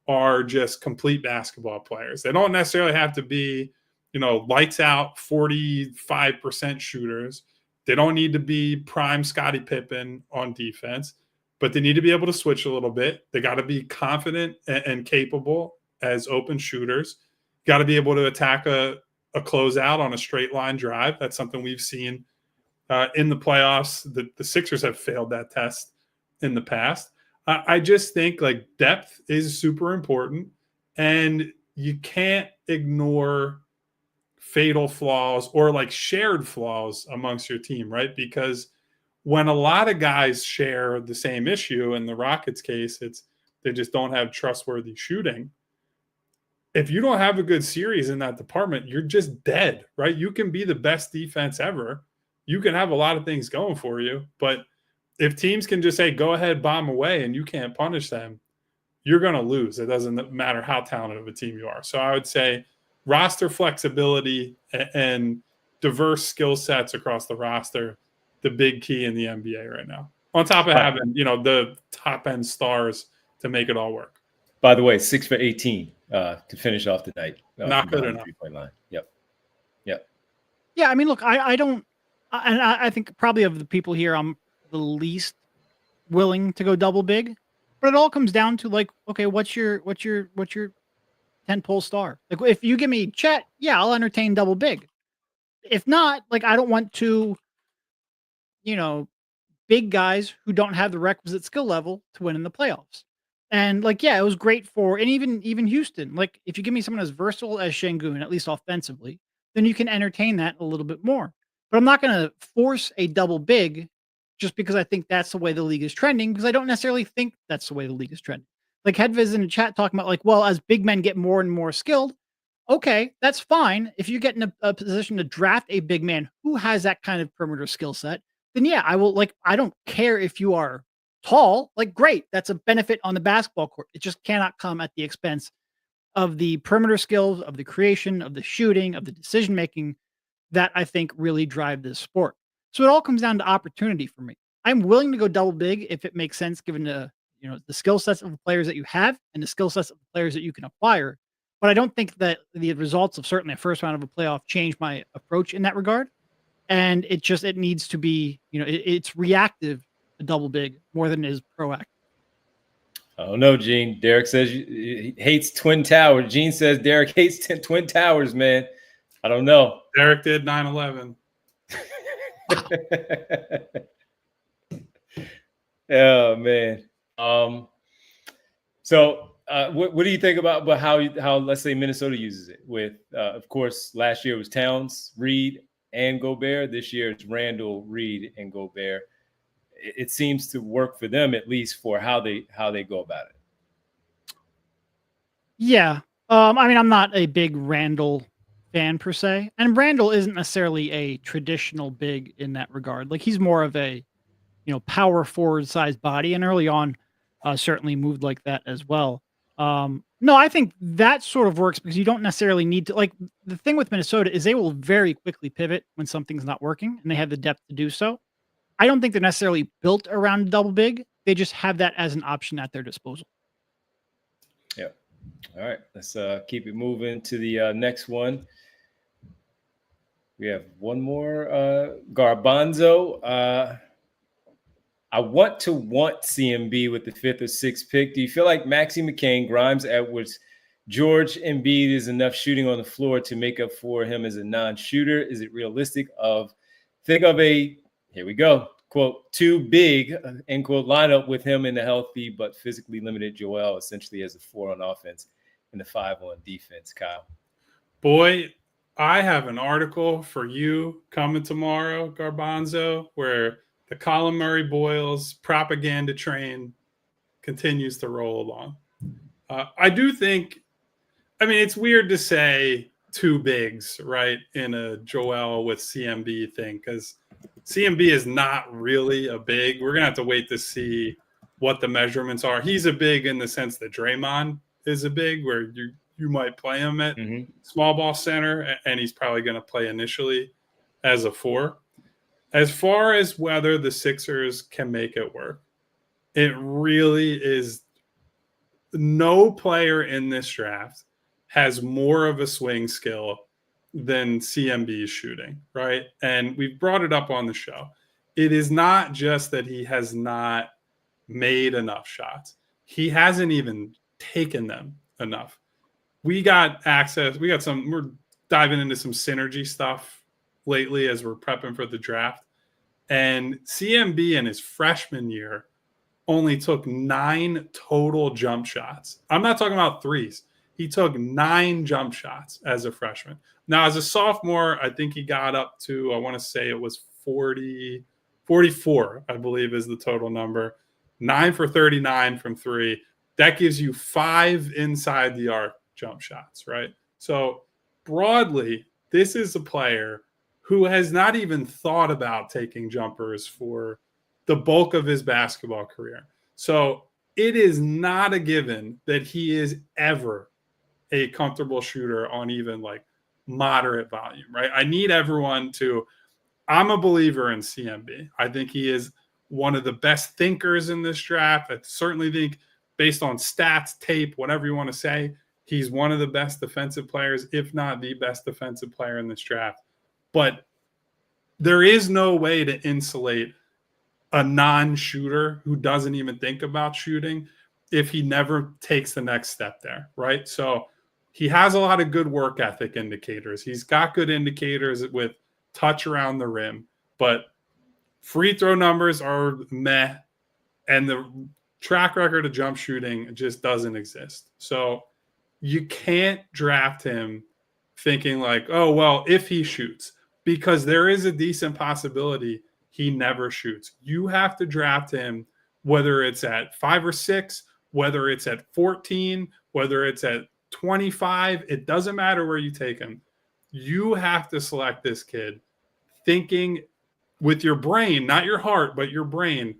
are just complete basketball players. They don't necessarily have to be, lights out 45% shooters. They don't need to be prime Scottie Pippen on defense, but they need to be able to switch a little bit. They got to be confident and capable as open shooters. Got to be able to attack a closeout on a straight line drive. That's something we've seen in the playoffs. The Sixers have failed that test in the past. I just think like depth is super important, and you can't ignore fatal flaws or like shared flaws amongst your team, right? Because when a lot of guys share the same issue, in the Rockets case, it's they just don't have trustworthy shooting. If you don't have a good series in that department, you're just dead, right? You can be the best defense ever. You can have a lot of things going for you, but if teams can just say, go ahead, bomb away, and you can't punish them, you're going to lose. It doesn't matter how talented of a team you are. So I would say roster flexibility and diverse skill sets across the roster, the big key in the NBA right now. On top of having, the top end stars to make it all work. By the way, 6 for 18 to finish off the night. Not good enough. 3-point line. Yep. Yeah, I mean, look, I don't, and I think probably of the people here, I'm the least willing to go double big, but it all comes down to like, okay, what's your 10-pole star? Like, if you give me Chet, yeah, I'll entertain double big. If not, like, I don't want to, big guys who don't have the requisite skill level to win in the playoffs. And like, yeah, it was great and even Houston. Like, if you give me someone as versatile as Şengün, at least offensively, then you can entertain that a little bit more. But I'm not going to force a double big just because I think that's the way the league is trending, because I don't necessarily think that's the way the league is trending. Like Hedviz in the chat talking about like, well, as big men get more and more skilled, okay, that's fine. If you get in a position to draft a big man who has that kind of perimeter skill set, then yeah, I will. Like, I don't care if you are tall, like, great. That's a benefit on the basketball court. It just cannot come at the expense of the perimeter skills, of the creation, of the shooting, of the decision-making that I think really drive this sport. So it all comes down to opportunity for me. I'm willing to go double big if it makes sense, given the skill sets of the players that you have and the skill sets of the players that you can acquire. But I don't think that the results of certainly a first round of a playoff change my approach in that regard. And it needs to be, it's reactive, a double big, more than it is proactive. I don't know, Gene. Derek says he hates Twin Towers. Gene says Derek hates Twin Towers, man. I don't know. Derek did 9/11. Oh, man. So what do you think about how let's say Minnesota uses it with, of course, last year it was Towns, Reed, and Gobert. This year it's Randall, Reed, and Gobert. It seems to work for them, at least for how they go about it. Yeah. I mean, I'm not a big Randall fan per se, and Randall isn't necessarily a traditional big in that regard. Like, he's more of a, power forward sized body, and early on certainly moved like that as well. No, I think that sort of works because you don't necessarily need to, like, the thing with Minnesota is they will very quickly pivot when something's not working, and they have the depth to do so. I don't think they're necessarily built around double big. They just have that as an option at their disposal. Yeah. All right. Let's keep it moving to the next one. We have one more. Garbanzo. I want CMB with the 5th or 6th pick. Do you feel like Maxey, McCain, Grimes, Edwards, George Embiid is enough shooting on the floor to make up for him as a non-shooter? Is it realistic think of a, here we go, quote, too big, end quote, lineup with him in the healthy but physically limited Joel essentially as a 4 on offense and the 5 on defense, Kyle? Boy, I have an article for you coming tomorrow, Garbanzo, where the Colin Murray Boyles propaganda train continues to roll along. I do think, I mean, it's weird to say 2 bigs, right, in a Joel with CMB thing, because CMB is not really a big. We're going to have to wait to see what the measurements are. He's a big in the sense that Draymond is a big, where you might play him at small ball center, and he's probably going to play initially as a 4. As far as whether the Sixers can make it work, it really is, no player in this draft has more of a swing skill than CMB's shooting, right? And we've brought it up on the show. It is not just that he has not made enough shots. He hasn't even taken them enough. We're diving into some synergy stuff lately as we're prepping for the draft. And CMB in his freshman year only took 9 total jump shots. I'm not talking about threes. He took 9 jump shots as a freshman. Now, as a sophomore, I think he got up to, I want to say it was 40 44, I believe, is the total number. 9 for 39 from three. That gives you 5 inside the arc jump shots, right? So broadly, this is a player who has not even thought about taking jumpers for the bulk of his basketball career. So it is not a given that he is ever a comfortable shooter on even like moderate volume, right? I need everyone to, I'm a believer in CMB. I think he is one of the best thinkers in this draft. I certainly think, based on stats, tape, whatever you want to say, he's one of the best defensive players, if not the best defensive player in this draft. But there is no way to insulate a non-shooter who doesn't even think about shooting if he never takes the next step there, right? So he has a lot of good work ethic indicators. He's got good indicators with touch around the rim, but free throw numbers are meh, and the track record of jump shooting just doesn't exist. So you can't draft him thinking like, oh, well, if he shoots, because there is a decent possibility he never shoots. You have to draft him, whether it's at 5 or 6, whether it's at 14, whether it's at 25. It doesn't matter where you take him. You have to select this kid thinking with your brain, not your heart, but your brain,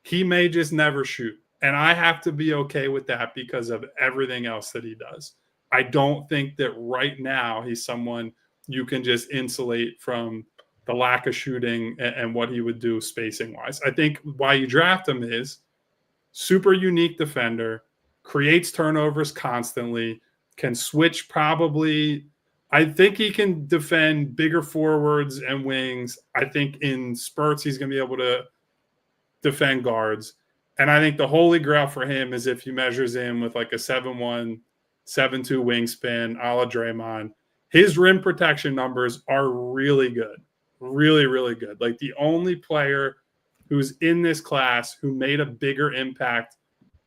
he may just never shoot. And I have to be okay with that because of everything else that he does. I don't think that right now he's someone you can just insulate from the lack of shooting and what he would do spacing wise. I think why you draft him is super unique defender, creates turnovers constantly, can switch probably. I think he can defend bigger forwards and wings. I think in spurts, he's going to be able to defend guards. And I think the holy grail for him is if he measures in with like a 7'1", 7'2" wingspan, a la Draymond. His rim protection numbers are really good. Really, really good. Like the only player who's in this class who made a bigger impact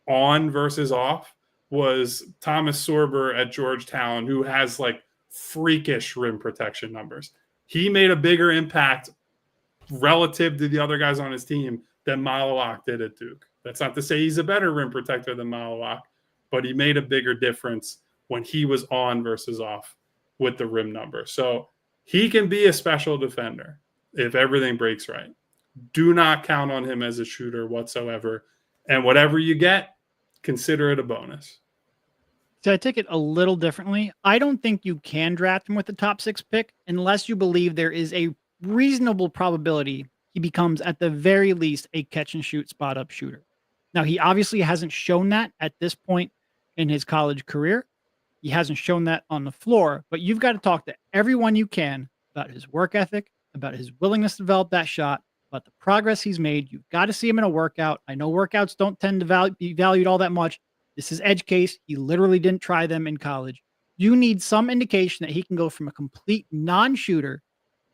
on versus off was Thomas Sorber at Georgetown, who has like freakish rim protection numbers. He made a bigger impact relative to the other guys on his team than Malawak did at Duke. That's not to say he's a better rim protector than Malawak, but he made a bigger difference when he was on versus off with the rim number. So he can be a special defender if everything breaks right. Do not count on him as a shooter whatsoever. And whatever you get, consider it a bonus. So I take it a little differently. I don't think you can draft him with the top 6 pick unless you believe there is a reasonable probability he becomes at the very least a catch and shoot spot up shooter. Now, he obviously hasn't shown that at this point in his college career. He hasn't shown that on the floor, but you've got to talk to everyone you can about his work ethic, about his willingness to develop that shot, about the progress he's made. You've got to see him in a workout. I know workouts don't tend to be valued all that much. This is edge case. He literally didn't try them in college. You need some indication that he can go from a complete non-shooter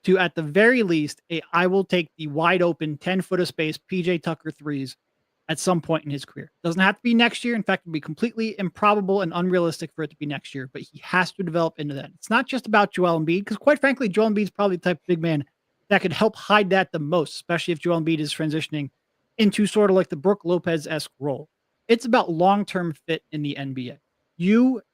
to, at the very least, I will take the wide open 10-foot of space PJ Tucker threes at some point in his career. Doesn't have to be next year. In fact, it'd be completely improbable and unrealistic for it to be next year, but he has to develop into that. It's not just about Joel Embiid, because quite frankly, Joel Embiid's probably the type of big man that could help hide that the most, especially if Joel Embiid is transitioning into sort of like the Brook Lopez-esque role. It's about long-term fit in the NBA.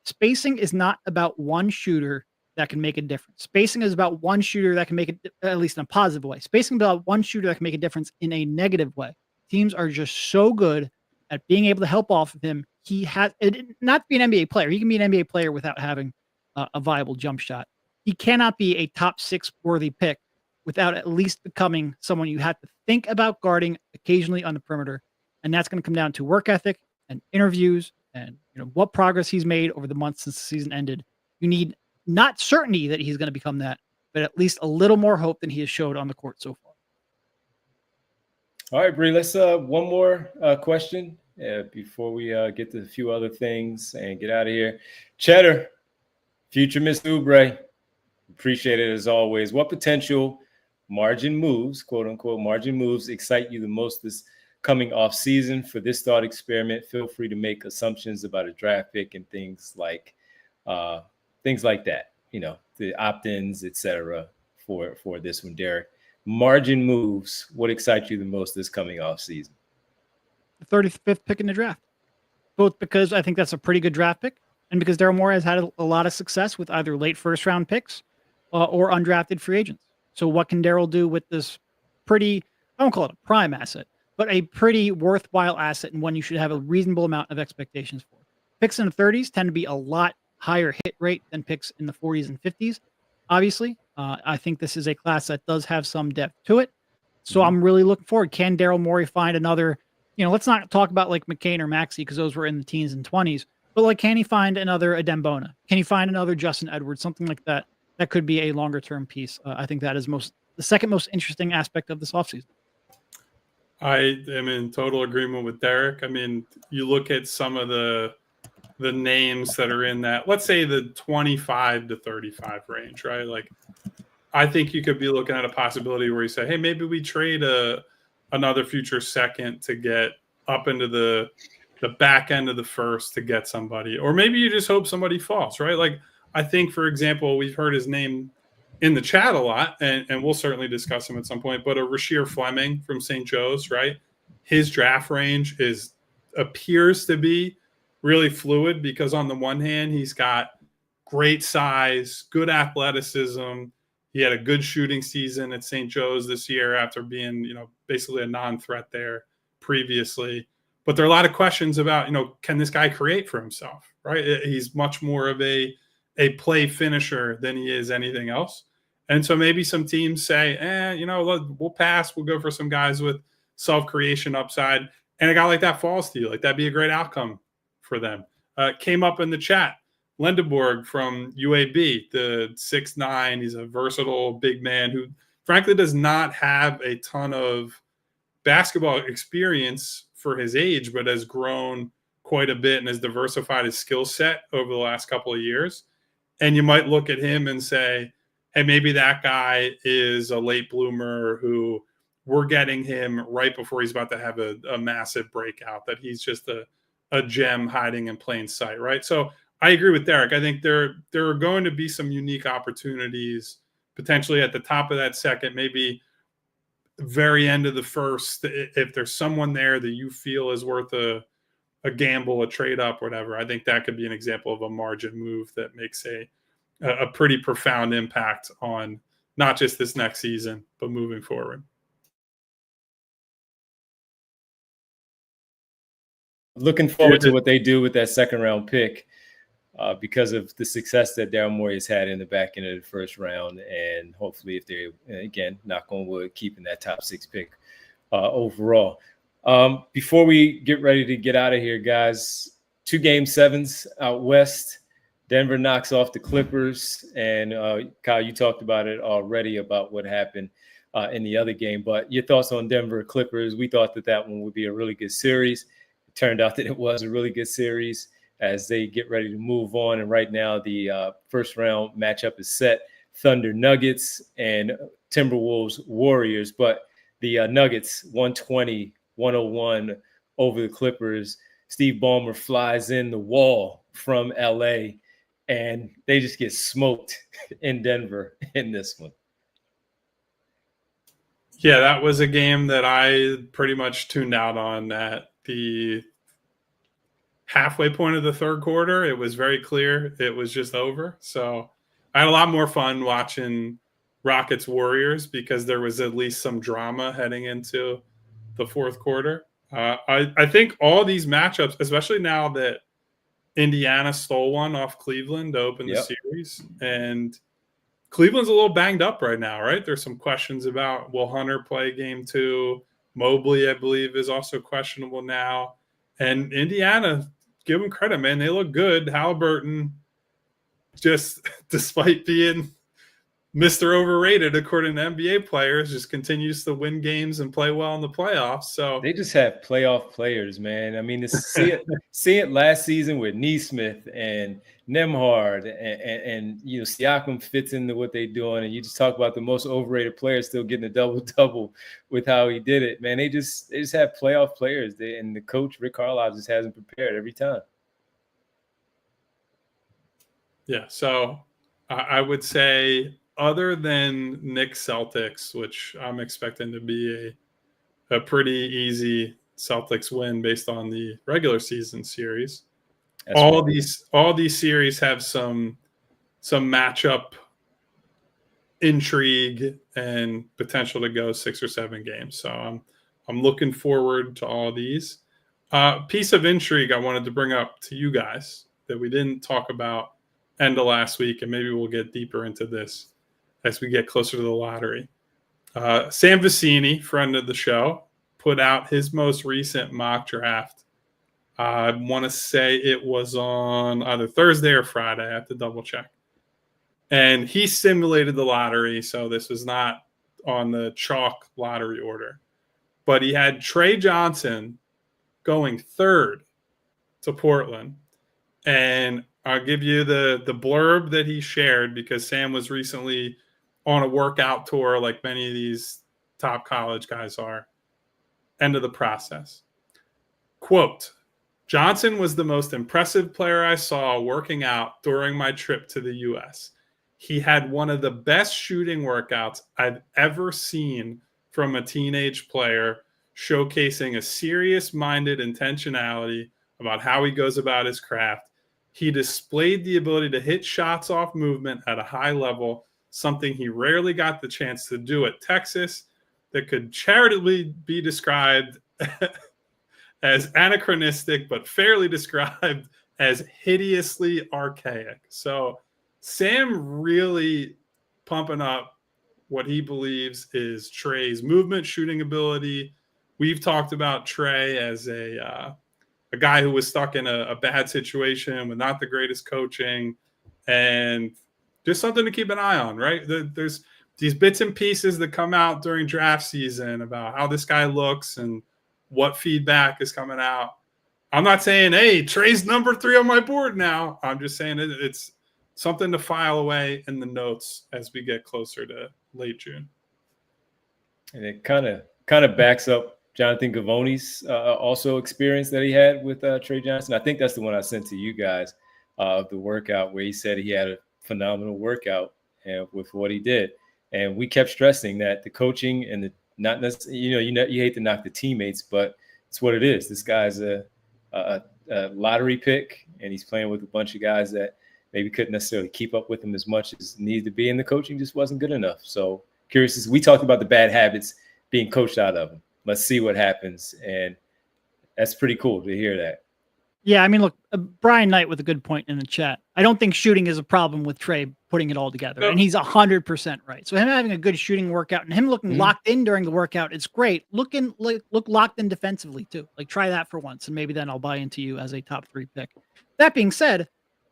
Spacing is not about one shooter that can make a difference. Spacing is about one shooter that can make it, at least in a positive way. Spacing is about one shooter that can make a difference in a negative way. Teams are just so good at being able to help off of him. He has not to be an NBA player. He can be an NBA player without having a viable jump shot. He cannot be a top 6 worthy pick without at least becoming someone you have to think about guarding occasionally on the perimeter. And that's going to come down to work ethic and interviews and what progress he's made over the months since the season ended. You need not certainty that he's going to become that, but at least a little more hope than he has showed on the court so far. All right, Bree, let's one more question before we get to a few other things and get out of here. Cheddar, future Mr. Oubre, appreciate it as always. What potential margin moves, quote unquote, margin moves excite you the most this coming off season for this thought experiment? Feel free to make assumptions about a draft pick and things like that, the opt-ins, etc. for this one. Derek, margin moves, what excites you the most this coming off season? The 35th pick in the draft, both because I think that's a pretty good draft pick, and because Daryl Morey has had a lot of success with either late first round picks or undrafted free agents. So what can Daryl do with this pretty, I don't call it a prime asset, but a pretty worthwhile asset and one you should have a reasonable amount of expectations for. Picks in the 30s tend to be a lot higher hit rate than picks in the 40s and 50s. Obviously, I think this is a class that does have some depth to it. So I'm really looking forward. Can Daryl Morey find another, let's not talk about like McCain or Maxey because those were in the teens and 20s, but like, can he find another Adembona? Can he find another Justin Edwards? Something like that. That could be a longer term piece. I think that is the second most interesting aspect of this offseason. I am in total agreement with Derek. I mean, you look at some of the names that are in that, let's say the 25 to 35 range, right? Like, I think you could be looking at a possibility where you say, hey, maybe we trade another future second to get up into the back end of the first to get somebody, or maybe you just hope somebody falls, right? Like, I think, for example, we've heard his name in the chat a lot, and we'll certainly discuss him at some point, but a Rasheer Fleming from St. Joe's, right? His draft range appears to be really fluid because on the one hand, he's got great size, good athleticism. He had a good shooting season at St. Joe's this year after being, basically a non-threat there previously. But there are a lot of questions about, can this guy create for himself, right? He's much more of a play finisher than he is anything else. And so maybe some teams say, we'll pass. We'll go for some guys with self-creation upside. And a guy like that falls to you. Like, that'd be a great outcome for them. Came up in the chat. Lendeborg from UAB, the 6'9". He's a versatile big man who, frankly, does not have a ton of basketball experience for his age, but has grown quite a bit and has diversified his skill set over the last couple of years. And you might look at him and say, hey, maybe that guy is a late bloomer who we're getting him right before he's about to have a massive breakout, that he's just a gem hiding in plain sight, right? So I agree with Derek. I think there are going to be some unique opportunities potentially at the top of that second, maybe very end of the first. If there's someone there that you feel is worth a gamble, a trade up, whatever, I think that could be an example of a margin move that makes a pretty profound impact on not just this next season, but moving forward. Looking forward to what they do with that second round pick because of the success that Daryl Morey has had in the back end of the first round. And hopefully if they're, again, knock on wood, keeping that top 6 pick overall. Before we get ready to get out of here, guys, 2 Game 7s out west. Denver knocks off the Clippers. And Kyle, you talked about it already about what happened in the other game. But your thoughts on Denver Clippers? We thought that one would be a really good series. It turned out that it was a really good series as they get ready to move on. And right now the first round matchup is set. Thunder Nuggets and Timberwolves Warriors. But the Nuggets 120-101 over the Clippers. Steve Ballmer flies in the wall from LA and they just get smoked in Denver in this one. Yeah, that was a game that I pretty much tuned out on at the halfway point of the third quarter. It was very clear it was just over. So I had a lot more fun watching Rockets Warriors because there was at least some drama heading into the fourth quarter. I think all these matchups, especially now that Indiana stole one off Cleveland to open the series, and Cleveland's a little banged up right now, right? There's some questions about, will Hunter play game 2? Mobley, I believe, is also questionable now. And Indiana, give them credit, man. They look good. Halliburton, just despite being Mr. Overrated, according to NBA players, just continues to win games and play well in the playoffs. So they just have playoff players, man. I mean, see it last season with Neesmith and Nembhard and Siakam fits into what they're doing. And you just talk about the most overrated player still getting a double-double with how he did it, man. They just have playoff players. And the coach, Rick Carlisle, just hasn't prepared every time. Yeah, so I would say other than Knicks Celtics, which I'm expecting to be a pretty easy Celtics win based on the regular season series. All these series have some matchup intrigue and potential to go 6 or 7 games. So I'm looking forward to all these. Piece of intrigue I wanted to bring up to you guys that we didn't talk about end of last week, and maybe we'll get deeper into this as we get closer to the lottery. Sam Vecini, friend of the show, put out his most recent mock draft. I want to say it was on either Thursday or Friday. I have to double check. And he simulated the lottery, so this was not on the chalk lottery order. But he had Trey Johnson going 3rd to Portland. And I'll give you the blurb that he shared, because Sam was recently on a workout tour like many of these top college guys are. End of the process. Quote, Johnson was the most impressive player I saw working out during my trip to the U.S. He had one of the best shooting workouts I've ever seen from a teenage player, showcasing a serious-minded intentionality about how he goes about his craft. He displayed the ability to hit shots off movement at a high level, something he rarely got the chance to do at Texas, that could charitably be described as anachronistic, but fairly described as hideously archaic. So Sam really pumping up what he believes is Trey's movement, shooting ability. We've talked about Trey as a guy who was stuck in a bad situation with not the greatest coaching, and just something to keep an eye on, right? There's these bits and pieces that come out during draft season about how this guy looks and what feedback is coming out. I'm not saying, hey, Trey's number 3 on my board now. I'm just saying it's something to file away in the notes as we get closer to late June. And it kind of backs up Jonathan Gavoni's also experience that he had with Trey Johnson. I think that's the one I sent to you guys of the workout, where he said he had a phenomenal workout with what he did. And we kept stressing that the coaching and the not necessarily, you hate to knock the teammates, but it's what it is. This guy's a lottery pick, and he's playing with a bunch of guys that maybe couldn't necessarily keep up with him as much as needed to be, and the coaching just wasn't good enough. So curious, as we talked about the bad habits being coached out of him. Let's see what happens, and that's pretty cool to hear that. Yeah, I mean, look, Brian Knight with a good point in the chat. I don't think shooting is a problem with Trey putting it all together, and he's 100% right. So him having a good shooting workout and him looking locked in during the workout, it's great. Look locked in defensively too. Like, try that for once, and maybe then I'll buy into you as a top 3 pick. That being said,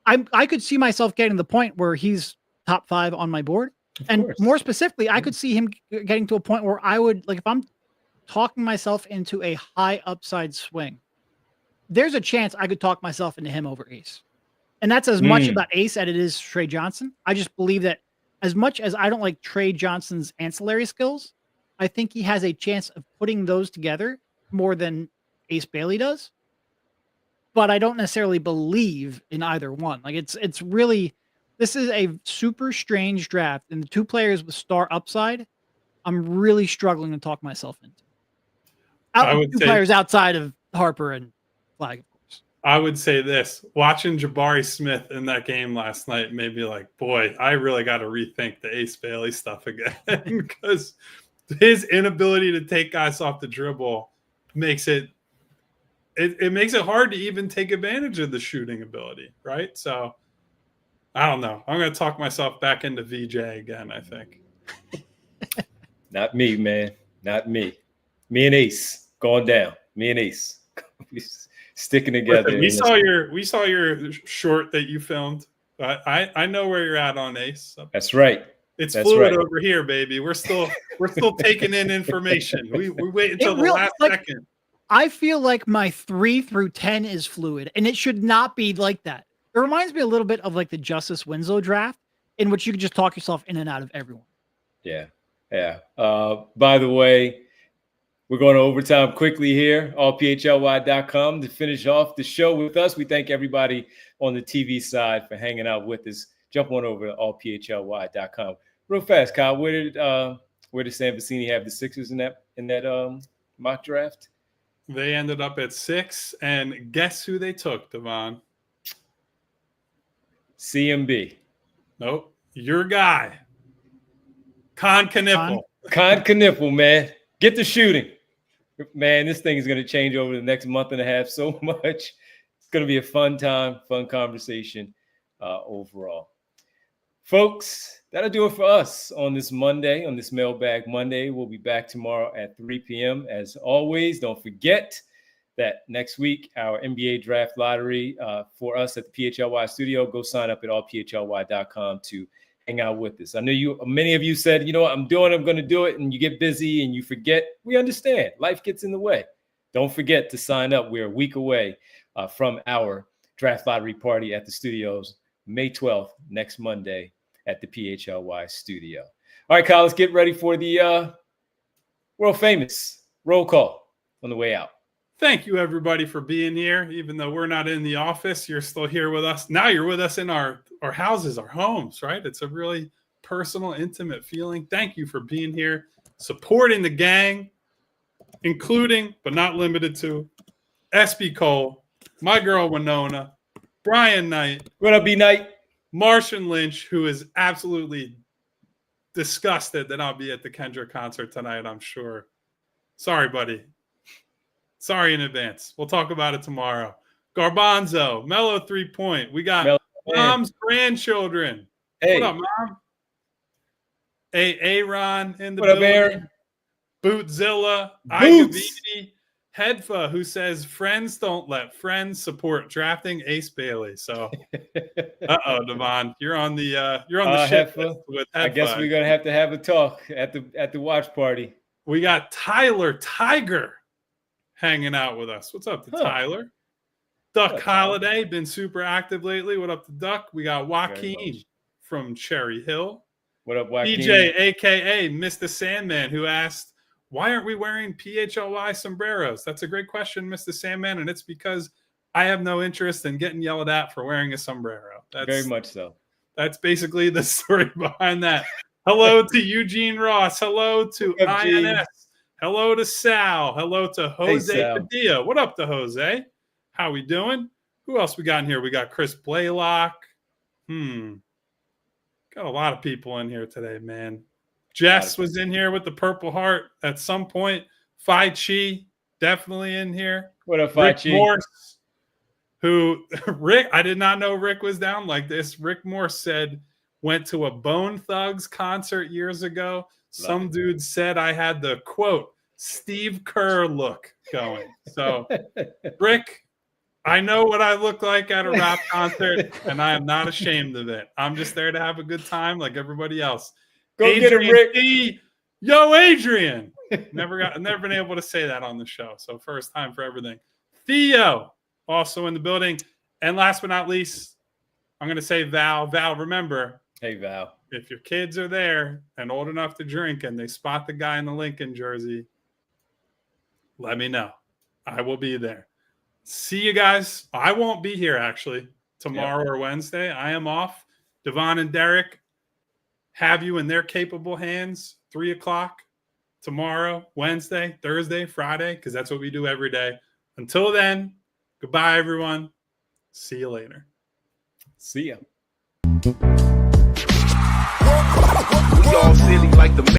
I could see myself getting to the point where he's top 5 on my board, and more specifically, I could see him getting to a point where I would, like, if I'm talking myself into a high upside swing, there's a chance I could talk myself into him over Ace. And that's as much about Ace as it is Trey Johnson. I just believe that as much as I don't like Trey Johnson's ancillary skills, I think he has a chance of putting those together more than Ace Bailey does. But I don't necessarily believe in either one. Like, it's really, this is a super strange draft. And the 2 players with star upside, I'm really struggling to talk myself into. I would 2 players outside of Harper and Flag, of course. I would say this: watching Jabari Smith in that game last night made me like, boy, I really got to rethink the Ace Bailey stuff again, because his inability to take guys off the dribble makes it makes it hard to even take advantage of the shooting ability, right? So I don't know. I'm going to talk myself back into VJ again, I think. Not me, man. Not me. Me and Ace going down. Me and Ace sticking together. Listen, we saw your short that you filmed. I know where you're at on Ace. That's right. It's fluid over here, baby. We're still taking in information. We wait until the last second. I feel like my 3 through 10 is fluid, and it should not be like that. It reminds me a little bit of like the Justice Winslow draft, in which you could just talk yourself in and out of everyone. Yeah. Yeah. By the way, we're going to overtime quickly here, allphly.com, to finish off the show with us. We thank everybody on the TV side for hanging out with us. Jump on over to allphly.com. Real fast, Kyle. Where did Sam Vecini have the Sixers in that mock draft? They ended up at 6, and guess who they took, Devon? CMB. Nope. Your guy. Con Kniffle. Con Kniffle, man. Get the shooting. Man, this thing is going to change over the next month and a half so much. It's going to be a fun time, fun conversation overall. Folks, that'll do it for us on this Monday, on this Mailbag Monday. We'll be back tomorrow at 3 p.m. As always, don't forget that next week, our NBA draft lottery for us at the PHLY studio. Go sign up at allphly.com to hang out with us. I know many of you said, you know what, I'm going to do it, and you get busy and you forget. We understand. Life gets in the way. Don't forget to sign up. We're a week away from our draft lottery party at the studios, May 12th, next Monday at the PHLY studio. All right, Kyle, let's get ready for the world famous roll call on the way out. Thank you, everybody, for being here. Even though we're not in the office, you're still here with us. Now you're with us in our houses, our homes, right? It's a really personal, intimate feeling. Thank you for being here, supporting the gang, including, but not limited to, SB Cole, my girl Winona, Brian Knight. What up, B-Knight? Martian Lynch, who is absolutely disgusted that I'll be at the Kendrick concert tonight, I'm sure. Sorry, buddy. Sorry in advance. We'll talk about it tomorrow. Garbanzo, Mellow 3-point. We got Mom's grandchildren. Hey. What up, Mom? Aaron in the what building. Up, Aaron? Bootzilla. Igavini. Hedfa, who says friends don't let friends support drafting Ace Bailey. So, Devon, you're on the ship Hedfa. with Hedfa. I guess we're gonna have to have a talk at the watch party. We got Tyler Tiger hanging out with us. What's up to Tyler? Duck Holiday, been super active lately. What up to Duck? We got Joaquin from Cherry Hill. What up, Joaquin? DJ, a.k.a. Mr. Sandman, who asked, why aren't we wearing PHLY sombreros? That's a great question, Mr. Sandman, and it's because I have no interest in getting yelled at for wearing a sombrero. Very much so. That's basically the story behind that. Hello to Eugene Ross. Hello to INS. Hello to Sal. Hello to Jose Padilla. What up to Jose? How we doing? Who else we got in here? We got Chris Blaylock. Got a lot of people in here today, man. Jess was in here with the Purple Heart at some point. Phi Chi, definitely in here. What up, Phi Chi? Rick Morse, Rick, I did not know Rick was down like this. Rick Morse said, went to a Bone Thugs concert years ago. Some dude said I had the, quote, Steve Kerr look going. So, Rick, I know what I look like at a rap concert, and I am not ashamed of it. I'm just there to have a good time like everybody else. Go Adrian get him, Rick. D. Yo, Adrian. Never been able to say that on the show. So first time for everything. Theo, also in the building. And last but not least, I'm going to say Val. Val, remember. Hey, Val. If your kids are there and old enough to drink and they spot the guy in the Lincoln jersey, let me know. I will be there. See you guys. I won't be here, actually, tomorrow or Wednesday. I am off. Devon and Derek have you in their capable hands 3 o'clock tomorrow, Wednesday, Thursday, Friday, because that's what we do every day. Until then, goodbye, everyone. See you later. See ya. We all silly like the